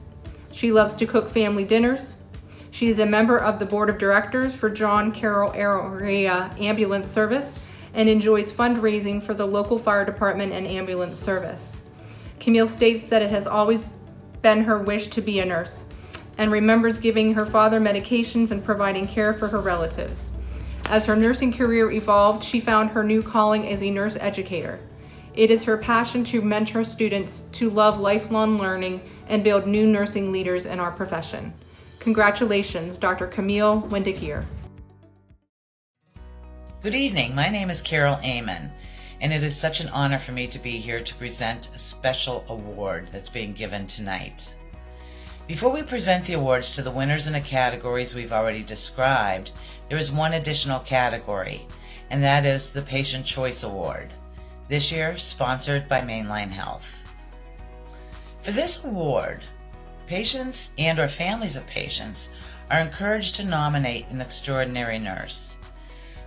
She loves to cook family dinners. She is a member of the board of directors for John Carroll Area Ambulance Service and enjoys fundraising for the local fire department and ambulance service. Camille states that it has always been her wish to be a nurse and remembers giving her father medications and providing care for her relatives. As her nursing career evolved, she found her new calling as a nurse educator. It is her passion to mentor students to love lifelong learning and build new nursing leaders in our profession. Congratulations, Dr. Camille Wendikier. Good evening, my name is Carol Amon, and it is such an honor for me to be here to present a special award that's being given tonight. Before we present the awards to the winners in the categories we've already described, there is one additional category, and that is the Patient Choice Award, this year sponsored by Mainline Health. For this award, patients and/or families of patients are encouraged to nominate an extraordinary nurse,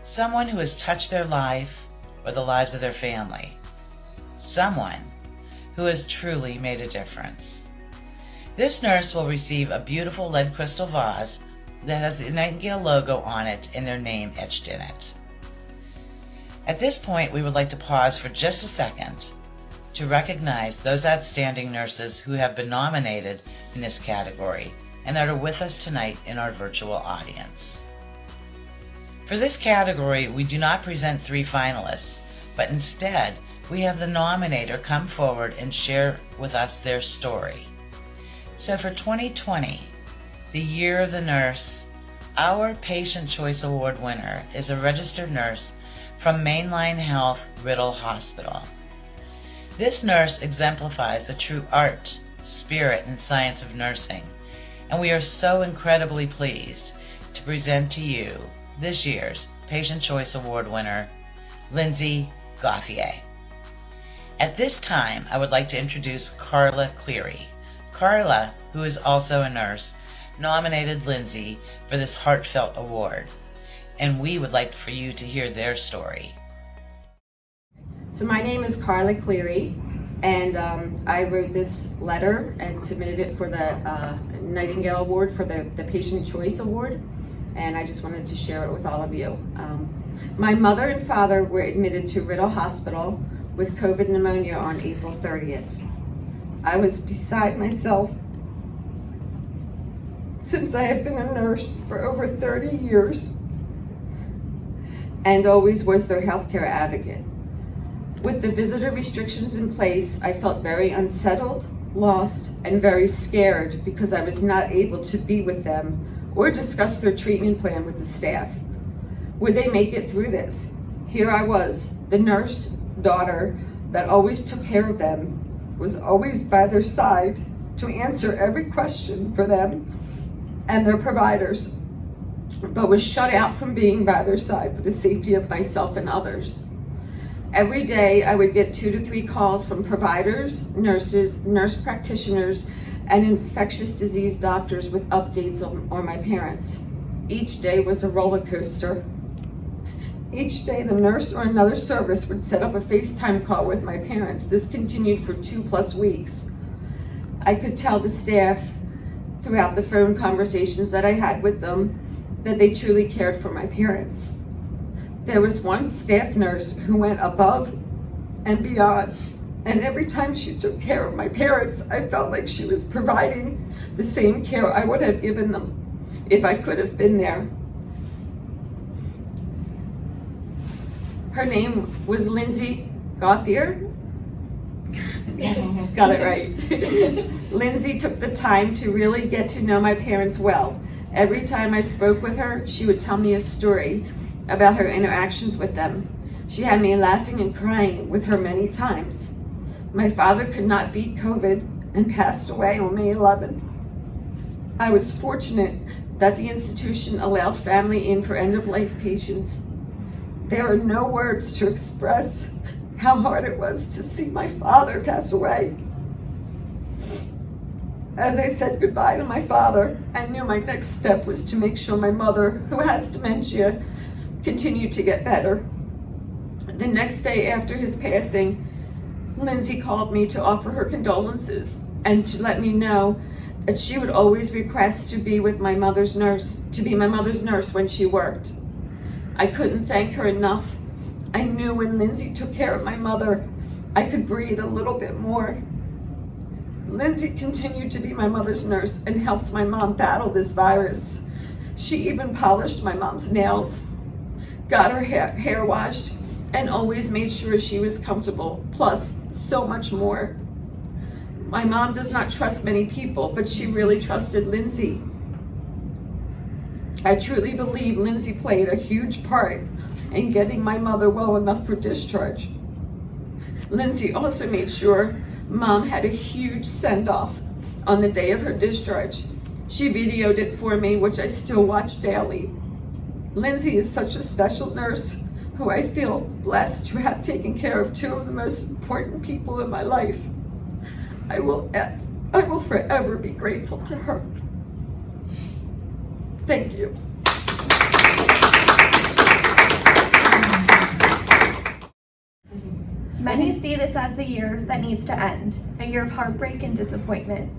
someone who has touched their life or the lives of their family, someone who has truly made a difference. This nurse will receive a beautiful lead crystal vase that has the Nightingale logo on it and their name etched in it. At this point, we would like to pause for just a second to recognize those outstanding nurses who have been nominated in this category and that are with us tonight in our virtual audience. For this category, we do not present 3 finalists, but instead we have the nominator come forward and share with us their story. So for 2020, the Year of the Nurse, our Patient Choice Award winner is a registered nurse from Mainline Health Riddle Hospital. This nurse exemplifies the true art, spirit, and science of nursing, and we are so incredibly pleased to present to you this year's Patient Choice Award winner, Lindsay Gauthier. At this time, I would like to introduce Carla Cleary. Carla, who is also a nurse, nominated Lindsay for this heartfelt award, and we would like for you to hear their story. So my name is Carla Cleary, and I wrote this letter and submitted it for the Nightingale Award for the Patient Choice Award, and I just wanted to share it with all of you. My mother and father were admitted to Riddle Hospital with COVID pneumonia on April 30th. I was beside myself since I have been a nurse for over 30 years and always was their healthcare advocate. With the visitor restrictions in place, I felt very unsettled, lost, and very scared because I was not able to be with them or discuss their treatment plan with the staff. Would they make it through this? Here I was, the nurse daughter that always took care of them, was always by their side to answer every question for them and their providers, but was shut out from being by their side for the safety of myself and others. Every day I would get 2 to 3 calls from providers, nurses, nurse practitioners, and infectious disease doctors with updates on my parents. Each day was a roller coaster. Each day the nurse or another service would set up a FaceTime call with my parents. This continued for 2+ weeks. I could tell the staff throughout the phone conversations that I had with them that they truly cared for my parents. There was one staff nurse who went above and beyond, and every time she took care of my parents, I felt like she was providing the same care I would have given them if I could have been there. Her name was Lindsay Gauthier. Yes, got it right. Lindsay took the time to really get to know my parents well. Every time I spoke with her, she would tell me a story about her interactions with them. She had me laughing and crying with her many times. My father could not beat COVID and passed away on May 11th. I was fortunate that the institution allowed family in for end-of-life patients. There are no words to express how hard it was to see my father pass away. As I said goodbye to my father, I knew my next step was to make sure my mother, who has dementia, continued to get better. The next day after his passing, Lindsay called me to offer her condolences and to let me know that she would always request to be with my mother's nurse, to be my mother's nurse when she worked. I couldn't thank her enough. I knew when Lindsay took care of my mother, I could breathe a little bit more. Lindsay continued to be my mother's nurse and helped my mom battle this virus. She even polished my mom's nails, got her hair washed, and always made sure she was comfortable, plus so much more. My mom does not trust many people, but she really trusted Lindsay. I truly believe Lindsay played a huge part in getting my mother well enough for discharge. Lindsay also made sure Mom had a huge send-off on the day of her discharge. She videoed it for me, which I still watch daily. Lindsay is such a special nurse who I feel blessed to have taken care of two of the most important people in my life. I will forever be grateful to her. Thank you. Many see this as the year that needs to end, a year of heartbreak and disappointment.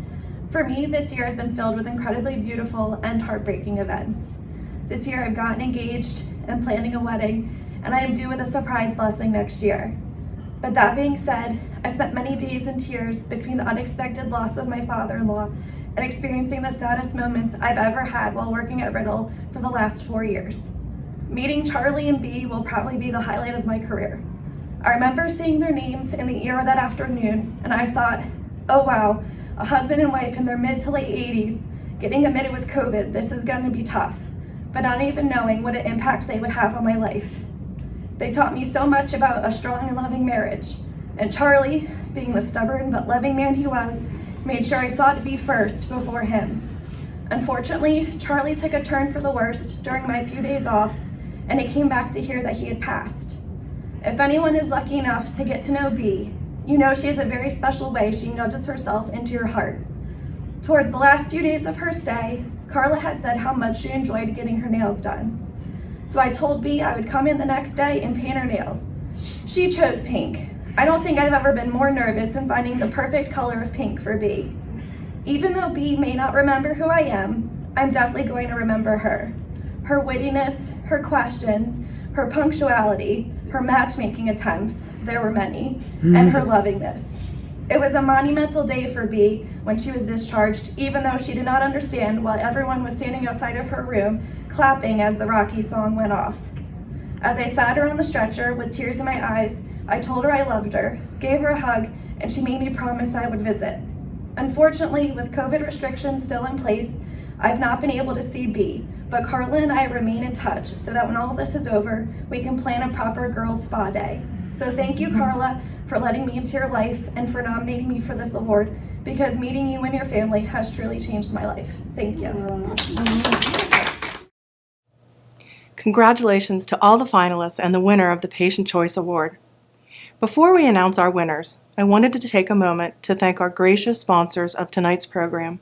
For me, this year has been filled with incredibly beautiful and heartbreaking events. This year I've gotten engaged and planning a wedding, and I am due with a surprise blessing next year. But that being said, I spent many days in tears between the unexpected loss of my father-in-law and experiencing the saddest moments I've ever had while working at Riddle for the last 4 years. Meeting Charlie and Bea will probably be the highlight of my career. I remember seeing their names in the ER that afternoon, and I thought, oh wow, a husband and wife in their mid to late 80s getting admitted with COVID, this is going to be tough, but not even knowing what an impact they would have on my life. They taught me so much about a strong and loving marriage, and Charlie, being the stubborn but loving man he was, made sure I sought to be first before him. Unfortunately, Charlie took a turn for the worst during my few days off, and it came back to hear that he had passed. If anyone is lucky enough to get to know Bea, you know she has a very special way she nudges herself into your heart. Towards the last few days of her stay, Carla had said how much she enjoyed getting her nails done. So I told Bea I would come in the next day and paint her nails. She chose pink. I don't think I've ever been more nervous in finding the perfect color of pink for Bea. Even though Bea may not remember who I am, I'm definitely going to remember her. Her wittiness, her questions, her punctuality, her matchmaking attempts, there were many, and her lovingness. It was a monumental day for Bea when she was discharged, even though she did not understand while everyone was standing outside of her room clapping as the Rocky song went off. As I sat her on the stretcher with tears in my eyes, I told her I loved her, gave her a hug, and she made me promise I would visit. Unfortunately, with COVID restrictions still in place, I've not been able to see Bea, but Carla and I remain in touch so that when all of this is over, we can plan a proper girls' spa day. So thank you, Carla, for letting me into your life and for nominating me for this award, because meeting you and your family has truly changed my life. Thank you. Congratulations to all the finalists and the winner of the Patient Choice Award. Before we announce our winners, I wanted to take a moment to thank our gracious sponsors of tonight's program.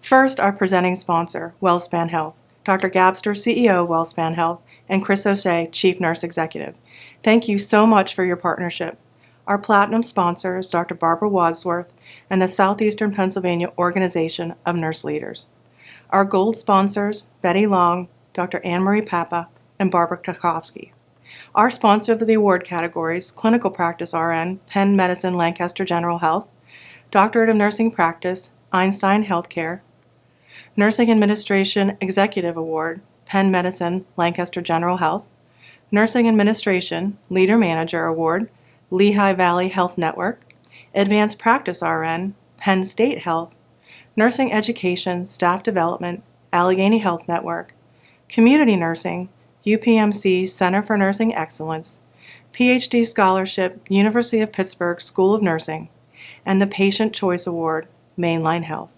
First, our presenting sponsor, WellSpan Health, Dr. Gabster, CEO of WellSpan Health, and Chris O'Shea, Chief Nurse Executive. Thank you so much for your partnership. Our platinum sponsors, Dr. Barbara Wadsworth and the Southeastern Pennsylvania Organization of Nurse Leaders. Our gold sponsors, Betty Long, Dr. Anne-Marie Papa, and Barbara Tarkovsky. Our sponsor of the award categories, Clinical Practice RN, Penn Medicine, Lancaster General Health, Doctorate of Nursing Practice, Einstein Healthcare, Nursing Administration Executive Award, Penn Medicine, Lancaster General Health, Nursing Administration Leader Manager Award, Lehigh Valley Health Network, Advanced Practice RN, Penn State Health, Nursing Education Staff Development, Allegheny Health Network, Community Nursing, UPMC Center for Nursing Excellence, PhD Scholarship, University of Pittsburgh School of Nursing, and the Patient Choice Award, Mainline Health.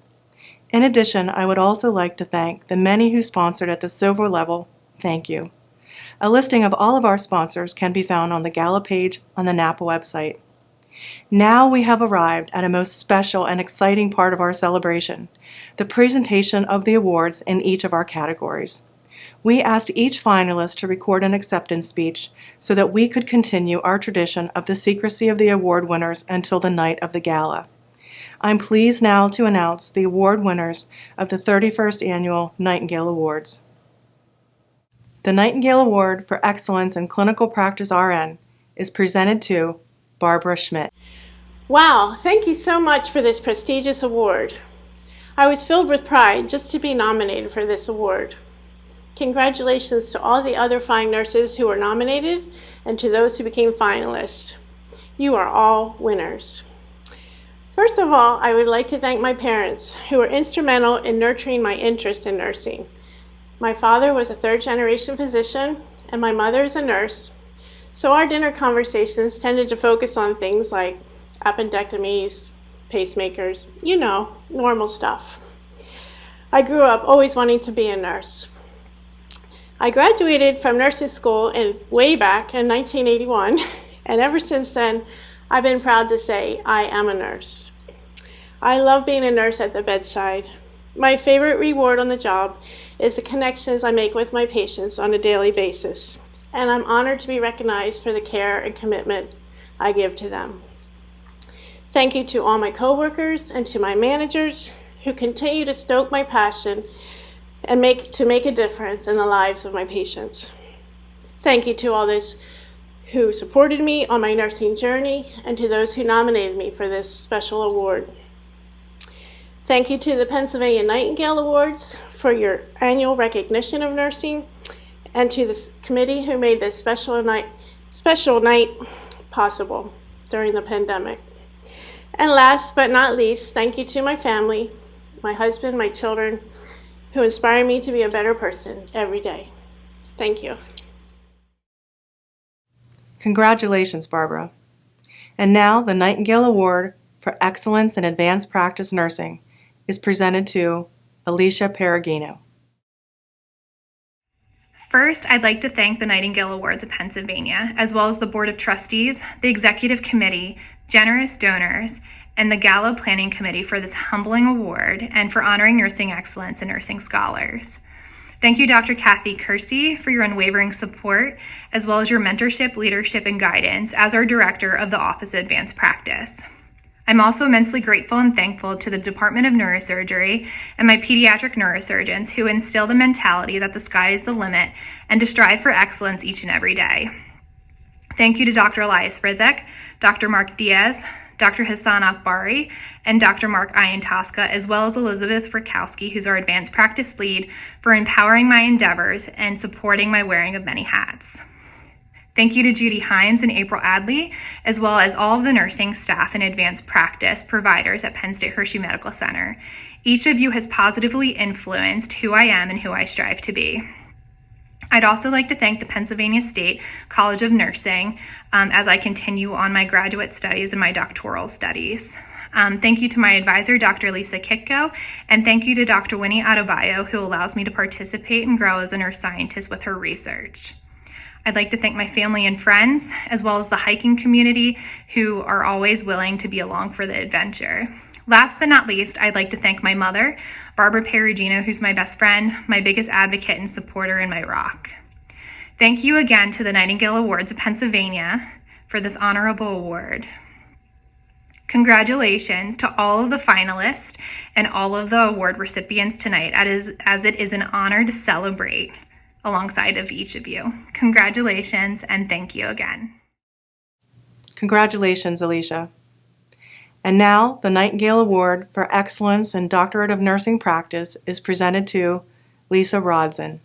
In addition, I would also like to thank the many who sponsored at the silver level. Thank you. A listing of all of our sponsors can be found on the Gala page on the NAPA website. Now we have arrived at a most special and exciting part of our celebration, the presentation of the awards in each of our categories. We asked each finalist to record an acceptance speech so that we could continue our tradition of the secrecy of the award winners until the night of the gala. I'm pleased now to announce the award winners of the 31st Annual Nightingale Awards. The Nightingale Award for Excellence in Clinical Practice RN is presented to Barbara Schmidt. Wow, thank you so much for this prestigious award. I was filled with pride just to be nominated for this award. Congratulations to all the other fine nurses who were nominated and to those who became finalists. You are all winners. First of all, I would like to thank my parents who were instrumental in nurturing my interest in nursing. My father was a third-generation physician and my mother is a nurse, so our dinner conversations tended to focus on things like appendectomies, pacemakers, normal stuff. I grew up always wanting to be a nurse. I graduated from nursing school way back in 1981, and ever since then, I've been proud to say I am a nurse. I love being a nurse at the bedside. My favorite reward on the job is the connections I make with my patients on a daily basis, and I'm honored to be recognized for the care and commitment I give to them. Thank you to all my coworkers and to my managers who continue to stoke my passion and make a difference in the lives of my patients. Thank you to all those who supported me on my nursing journey and to those who nominated me for this special award. Thank you to the Pennsylvania Nightingale Awards for your annual recognition of nursing and to the committee who made this special night possible during the pandemic. And last but not least, thank you to my family, my husband, my children, who inspire me to be a better person every day. Thank you. Congratulations, Barbara. And now the Nightingale Award for Excellence in Advanced Practice Nursing is presented to Alicia Perugino. First, I'd like to thank the Nightingale Awards of Pennsylvania, as well as the Board of Trustees, the Executive Committee, generous donors, and the Gala Planning Committee for this humbling award and for honoring nursing excellence and nursing scholars. Thank you, Dr. Kathy Kersey, for your unwavering support, as well as your mentorship, leadership, and guidance as our Director of the Office of Advanced Practice. I'm also immensely grateful and thankful to the Department of Neurosurgery and my pediatric neurosurgeons who instill the mentality that the sky is the limit and to strive for excellence each and every day. Thank you to Dr. Elias Frizek, Dr. Mark Diaz, Dr. Hassan Akbari, and Dr. Mark Iantoska, as well as Elizabeth Rakowski, who's our advanced practice lead, for empowering my endeavors and supporting my wearing of many hats. Thank you to Judy Hines and April Adley, as well as all of the nursing staff and advanced practice providers at Penn State Hershey Medical Center. Each of you has positively influenced who I am and who I strive to be. I'd also like to thank the Pennsylvania State College of Nursing as I continue on my graduate studies and my doctoral studies. Thank you to my advisor, Dr. Lisa Kitko, and thank you to Dr. Winnie Adebayo, who allows me to participate and grow as a nurse scientist with her research. I'd like to thank my family and friends, as well as the hiking community, who are always willing to be along for the adventure. Last but not least, I'd like to thank my mother, Barbara Perugino, who's my best friend, my biggest advocate and supporter, and my rock. Thank you again to the Nightingale Awards of Pennsylvania for this honorable award. Congratulations to all of the finalists and all of the award recipients tonight, as it is an honor to celebrate alongside of each of you. Congratulations and thank you again. Congratulations, Alicia. And now the Nightingale Award for Excellence in Doctorate of Nursing Practice is presented to Lisa Rodson.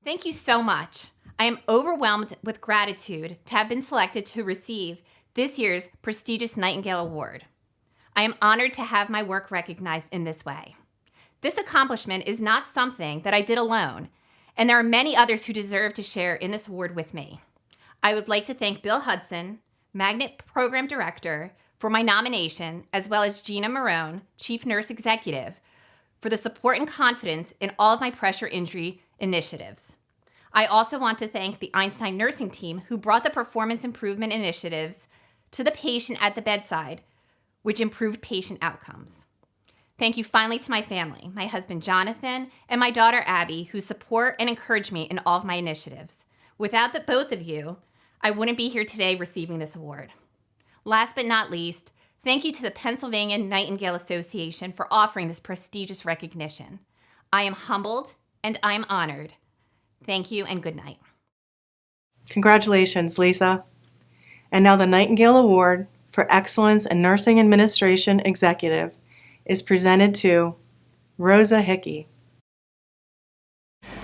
Thank you so much. I am overwhelmed with gratitude to have been selected to receive this year's prestigious Nightingale Award. I am honored to have my work recognized in this way. This accomplishment is not something that I did alone, and there are many others who deserve to share in this award with me. I would like to thank Bill Hudson, Magnet Program Director, for my nomination, as well as Gina Marone, Chief Nurse Executive, for the support and confidence in all of my pressure injury initiatives. I also want to thank the Einstein nursing team who brought the performance improvement initiatives to the patient at the bedside, which improved patient outcomes. Thank you finally to my family, my husband Jonathan and my daughter Abby, who support and encourage me in all of my initiatives. Without the both of you, I wouldn't be here today receiving this award. Last but not least, thank you to the Pennsylvania Nightingale Association for offering this prestigious recognition. I am humbled and I am honored. Thank you and good night. Congratulations, Lisa. And now the Nightingale Award for Excellence in Nursing Administration Executive is presented to Rosa Hickey.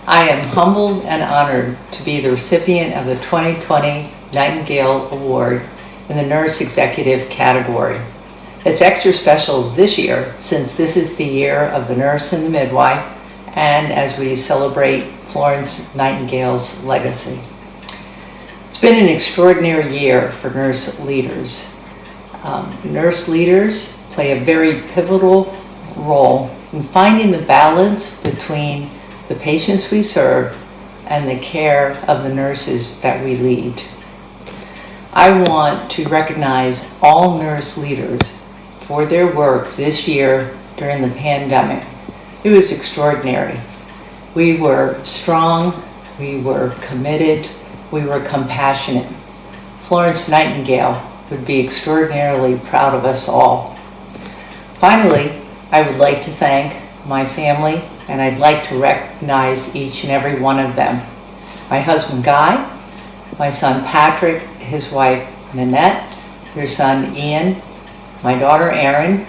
I am humbled and honored to be the recipient of the 2020 Nightingale Award in the Nurse Executive category. It's extra special this year since this is the year of the nurse and the midwife, and as we celebrate Florence Nightingale's legacy. It's been an extraordinary year for nurse leaders. Nurse leaders play a very pivotal role in finding the balance between the patients we serve and the care of the nurses that we lead. I want to recognize all nurse leaders for their work this year during the pandemic. It was extraordinary. We were strong, we were committed, we were compassionate. Florence Nightingale would be extraordinarily proud of us all. Finally, I would like to thank my family, and I'd like to recognize each and every one of them. My husband Guy, my son Patrick, his wife Nanette, their son Ian, my daughter Erin,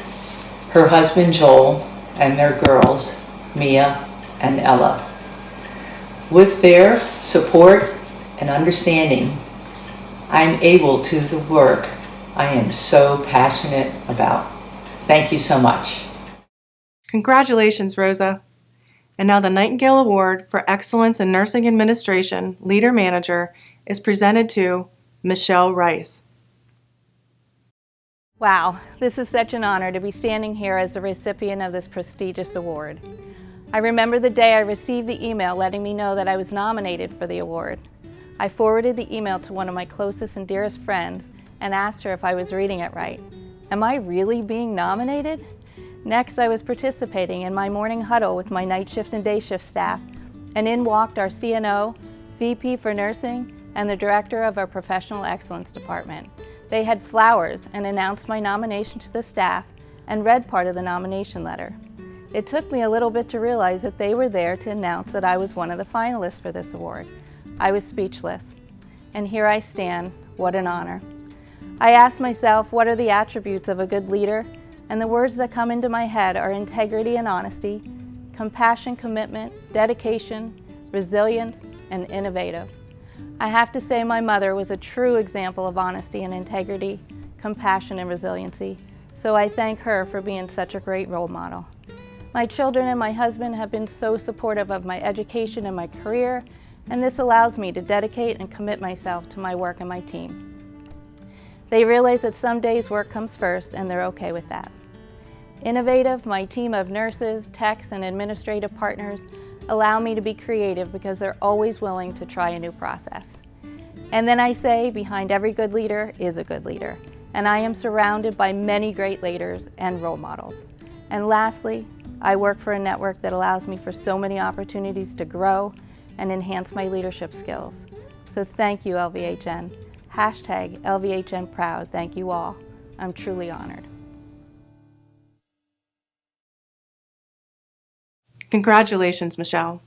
her husband Joel, and their girls Mia and Ella. With their support and understanding, I'm able to do the work I am so passionate about. Thank you so much. Congratulations, Rosa. And now the Nightingale Award for Excellence in Nursing Administration Leader Manager is presented to Michelle Rice. Wow, this is such an honor to be standing here as the recipient of this prestigious award. I remember the day I received the email letting me know that I was nominated for the award. I forwarded the email to one of my closest and dearest friends and asked her if I was reading it right. Am I really being nominated? Next, I was participating in my morning huddle with my night shift and day shift staff, and in walked our CNO, VP for Nursing, and the director of our Professional Excellence Department. They had flowers and announced my nomination to the staff and read part of the nomination letter. It took me a little bit to realize that they were there to announce that I was one of the finalists for this award. I was speechless. And here I stand. What an honor. I asked myself, what are the attributes of a good leader? And the words that come into my head are integrity and honesty, compassion, commitment, dedication, resilience, and innovative. I have to say my mother was a true example of honesty and integrity, compassion, and resiliency, so I thank her for being such a great role model. My children and my husband have been so supportive of my education and my career, and this allows me to dedicate and commit myself to my work and my team. They realize that some days work comes first, and they're okay with that. Innovative, my team of nurses, techs, and administrative partners allow me to be creative because they're always willing to try a new process. And then I say, behind every good leader is a good leader, and I am surrounded by many great leaders and role models. And lastly, I work for a network that allows me for so many opportunities to grow and enhance my leadership skills. So thank you, LVHN. Hashtag LVHN proud. Thank you all. I'm truly honored. Congratulations, Michelle.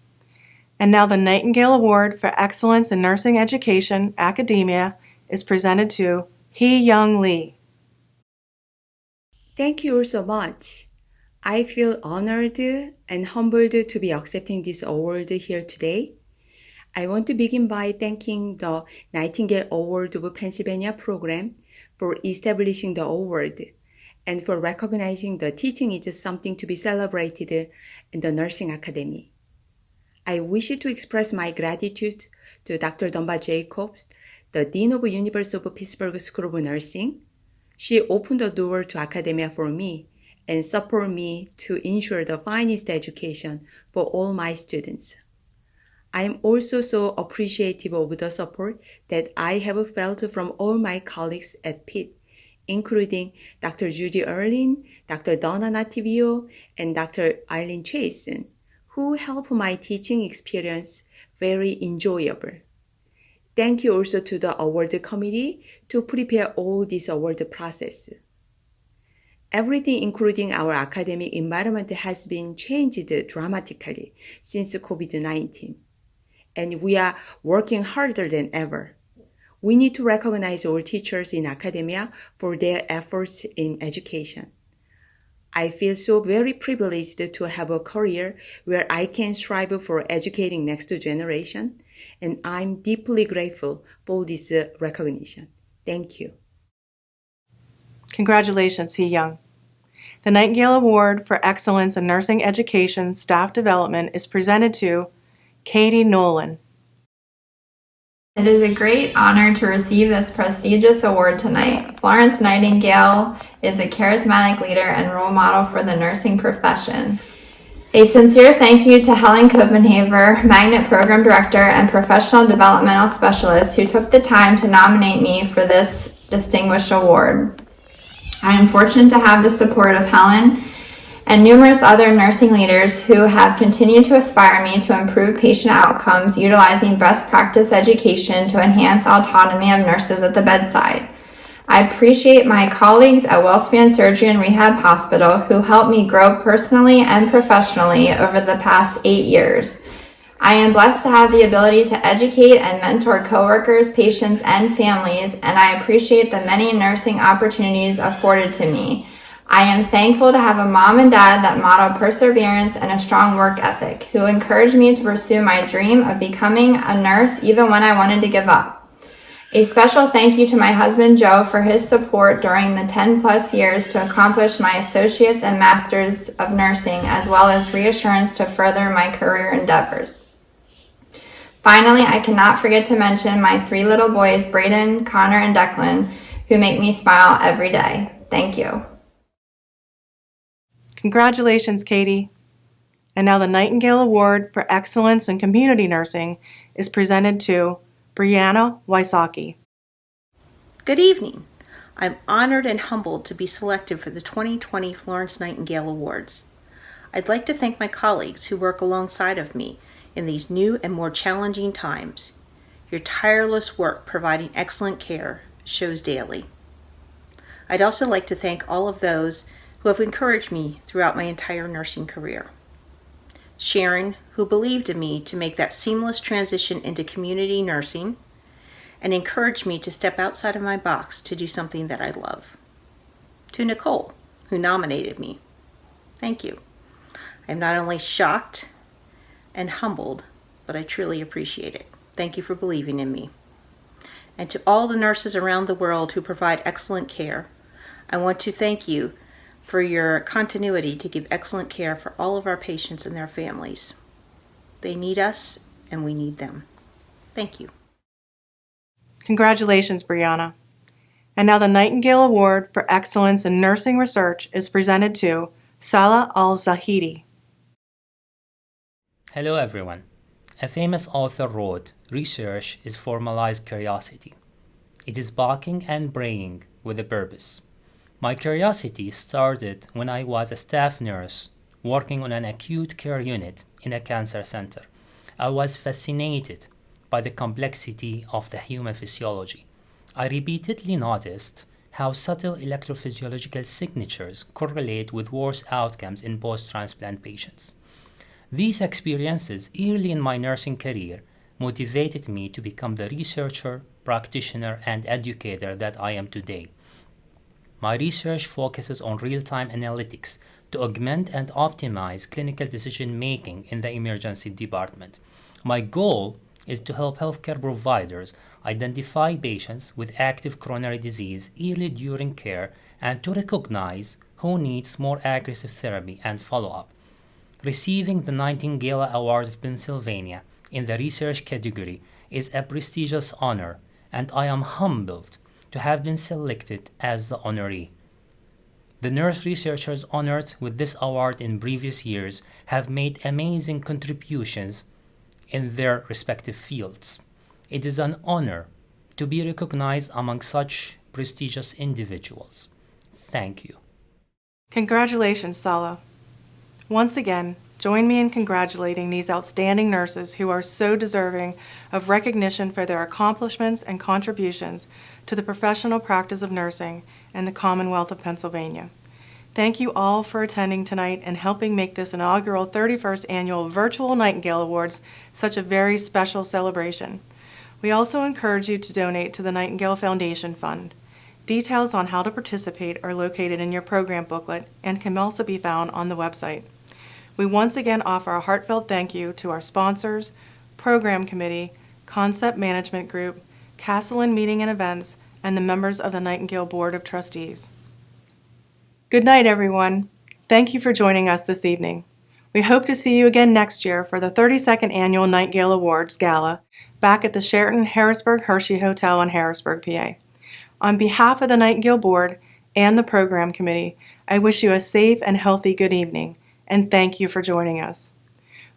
And now the Nightingale Award for Excellence in Nursing Education Academia is presented to Hee-Young Lee. Thank you all so much. I feel honored and humbled to be accepting this award here today. I want to begin by thanking the Nightingale Awards of Pennsylvania program for establishing the award and for recognizing the teaching is something to be celebrated in the Nursing Academy. I wish to express my gratitude to Dr. Dunbar Jacobs, the Dean of University of Pittsburgh School of Nursing. She opened the door to academia for me and supported me to ensure the finest education for all my students. I am also so appreciative of the support that I have felt from all my colleagues at Pitt, including Dr. Judy Erlin, Dr. Donna Nativio, and Dr. Eileen Chasen, who help my teaching experience very enjoyable. Thank you also to the award committee to prepare all this award process. Everything, including our academic environment, has been changed dramatically since COVID-19, and we are working harder than ever. We need to recognize all teachers in academia for their efforts in education. I feel so very privileged to have a career where I can strive for educating next generation, and I'm deeply grateful for this recognition. Thank you. Congratulations, Hee Young. The Nightingale Award for Excellence in Nursing Education Staff Development is presented to Katie Nolan. It is a great honor to receive this prestigious award tonight. Florence Nightingale is a charismatic leader and role model for the nursing profession. A sincere thank you to Helen Copenhaver, Magnet Program Director and Professional Developmental Specialist, who took the time to nominate me for this distinguished award. I am fortunate to have the support of Helen and numerous other nursing leaders who have continued to inspire me to improve patient outcomes utilizing best practice education to enhance autonomy of nurses at the bedside. I appreciate my colleagues at WellSpan Surgery and Rehab Hospital who helped me grow personally and professionally over the past 8 years. I am blessed to have the ability to educate and mentor coworkers, patients, and families, and I appreciate the many nursing opportunities afforded to me. I am thankful to have a mom and dad that model perseverance and a strong work ethic, who encouraged me to pursue my dream of becoming a nurse even when I wanted to give up. A special thank you to my husband Joe for his support during the 10+ years to accomplish my associates and masters of nursing, as well as reassurance to further my career endeavors. Finally, I cannot forget to mention my 3 little boys, Braden, Connor, and Declan, who make me smile every day. Thank you. Congratulations, Katie. And now the Nightingale Award for Excellence in Community Nursing is presented to Brianna Wysocki. Good evening. I'm honored and humbled to be selected for the 2020 Florence Nightingale Awards. I'd like to thank my colleagues who work alongside of me in these new and more challenging times. Your tireless work providing excellent care shows daily. I'd also like to thank all of those who have encouraged me throughout my entire nursing career. Sharon, who believed in me to make that seamless transition into community nursing and encouraged me to step outside of my box to do something that I love. To Nicole, who nominated me. Thank you. I'm not only shocked and humbled, but I truly appreciate it. Thank you for believing in me. And to all the nurses around the world who provide excellent care, I want to thank you for your continuity to give excellent care for all of our patients and their families. They need us, and we need them. Thank you. Congratulations, Brianna. And now the Nightingale Award for Excellence in Nursing Research is presented to Salah Al-Zahidi. Hello everyone. A famous author wrote, "Research is formalized curiosity. It is barking and braying with a purpose." My curiosity started when I was a staff nurse working on an acute care unit in a cancer center. I was fascinated by the complexity of the human physiology. I repeatedly noticed how subtle electrophysiological signatures correlate with worse outcomes in post-transplant patients. These experiences early in my nursing career motivated me to become the researcher, practitioner, and educator that I am today. My research focuses on real-time analytics to augment and optimize clinical decision-making in the emergency department. My goal is to help healthcare providers identify patients with active coronary disease early during care and to recognize who needs more aggressive therapy and follow-up. Receiving the Nightingale Awards of Pennsylvania in the research category is a prestigious honor, and I am humbled to have been selected as the honoree. The nurse researchers honored with this award in previous years have made amazing contributions in their respective fields. It is an honor to be recognized among such prestigious individuals. Thank you. Congratulations, Sala. Once again, join me in congratulating these outstanding nurses who are so deserving of recognition for their accomplishments and contributions to the professional practice of nursing in the Commonwealth of Pennsylvania. Thank you all for attending tonight and helping make this inaugural 31st Annual Virtual Nightingale Awards such a very special celebration. We also encourage you to donate to the Nightingale Foundation Fund. Details on how to participate are located in your program booklet and can also be found on the website. We once again offer a heartfelt thank you to our sponsors, Program Committee, Concept Management Group, Castellan Meeting and Events, and the members of the Nightingale Board of Trustees. Good night, everyone. Thank you for joining us this evening. We hope to see you again next year for the 32nd Annual Nightingale Awards Gala back at the Sheraton Harrisburg Hershey Hotel in Harrisburg, PA. On behalf of the Nightingale Board and the Program Committee, I wish you a safe and healthy good evening, and thank you for joining us.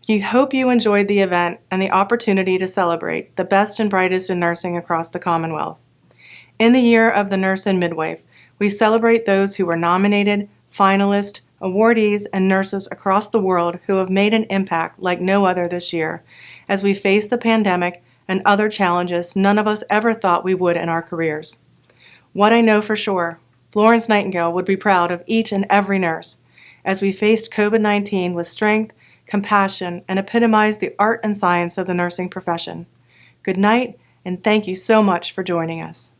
We hope you enjoyed the event and the opportunity to celebrate the best and brightest in nursing across the Commonwealth. In the year of the Nurse and Midwife, we celebrate those who were nominated, finalists, awardees, and nurses across the world who have made an impact like no other this year as we face the pandemic and other challenges none of us ever thought we would in our careers. What I know for sure, Florence Nightingale would be proud of each and every nurse as we faced COVID-19 with strength, compassion, and epitomized the art and science of the nursing profession. Good night, and thank you so much for joining us.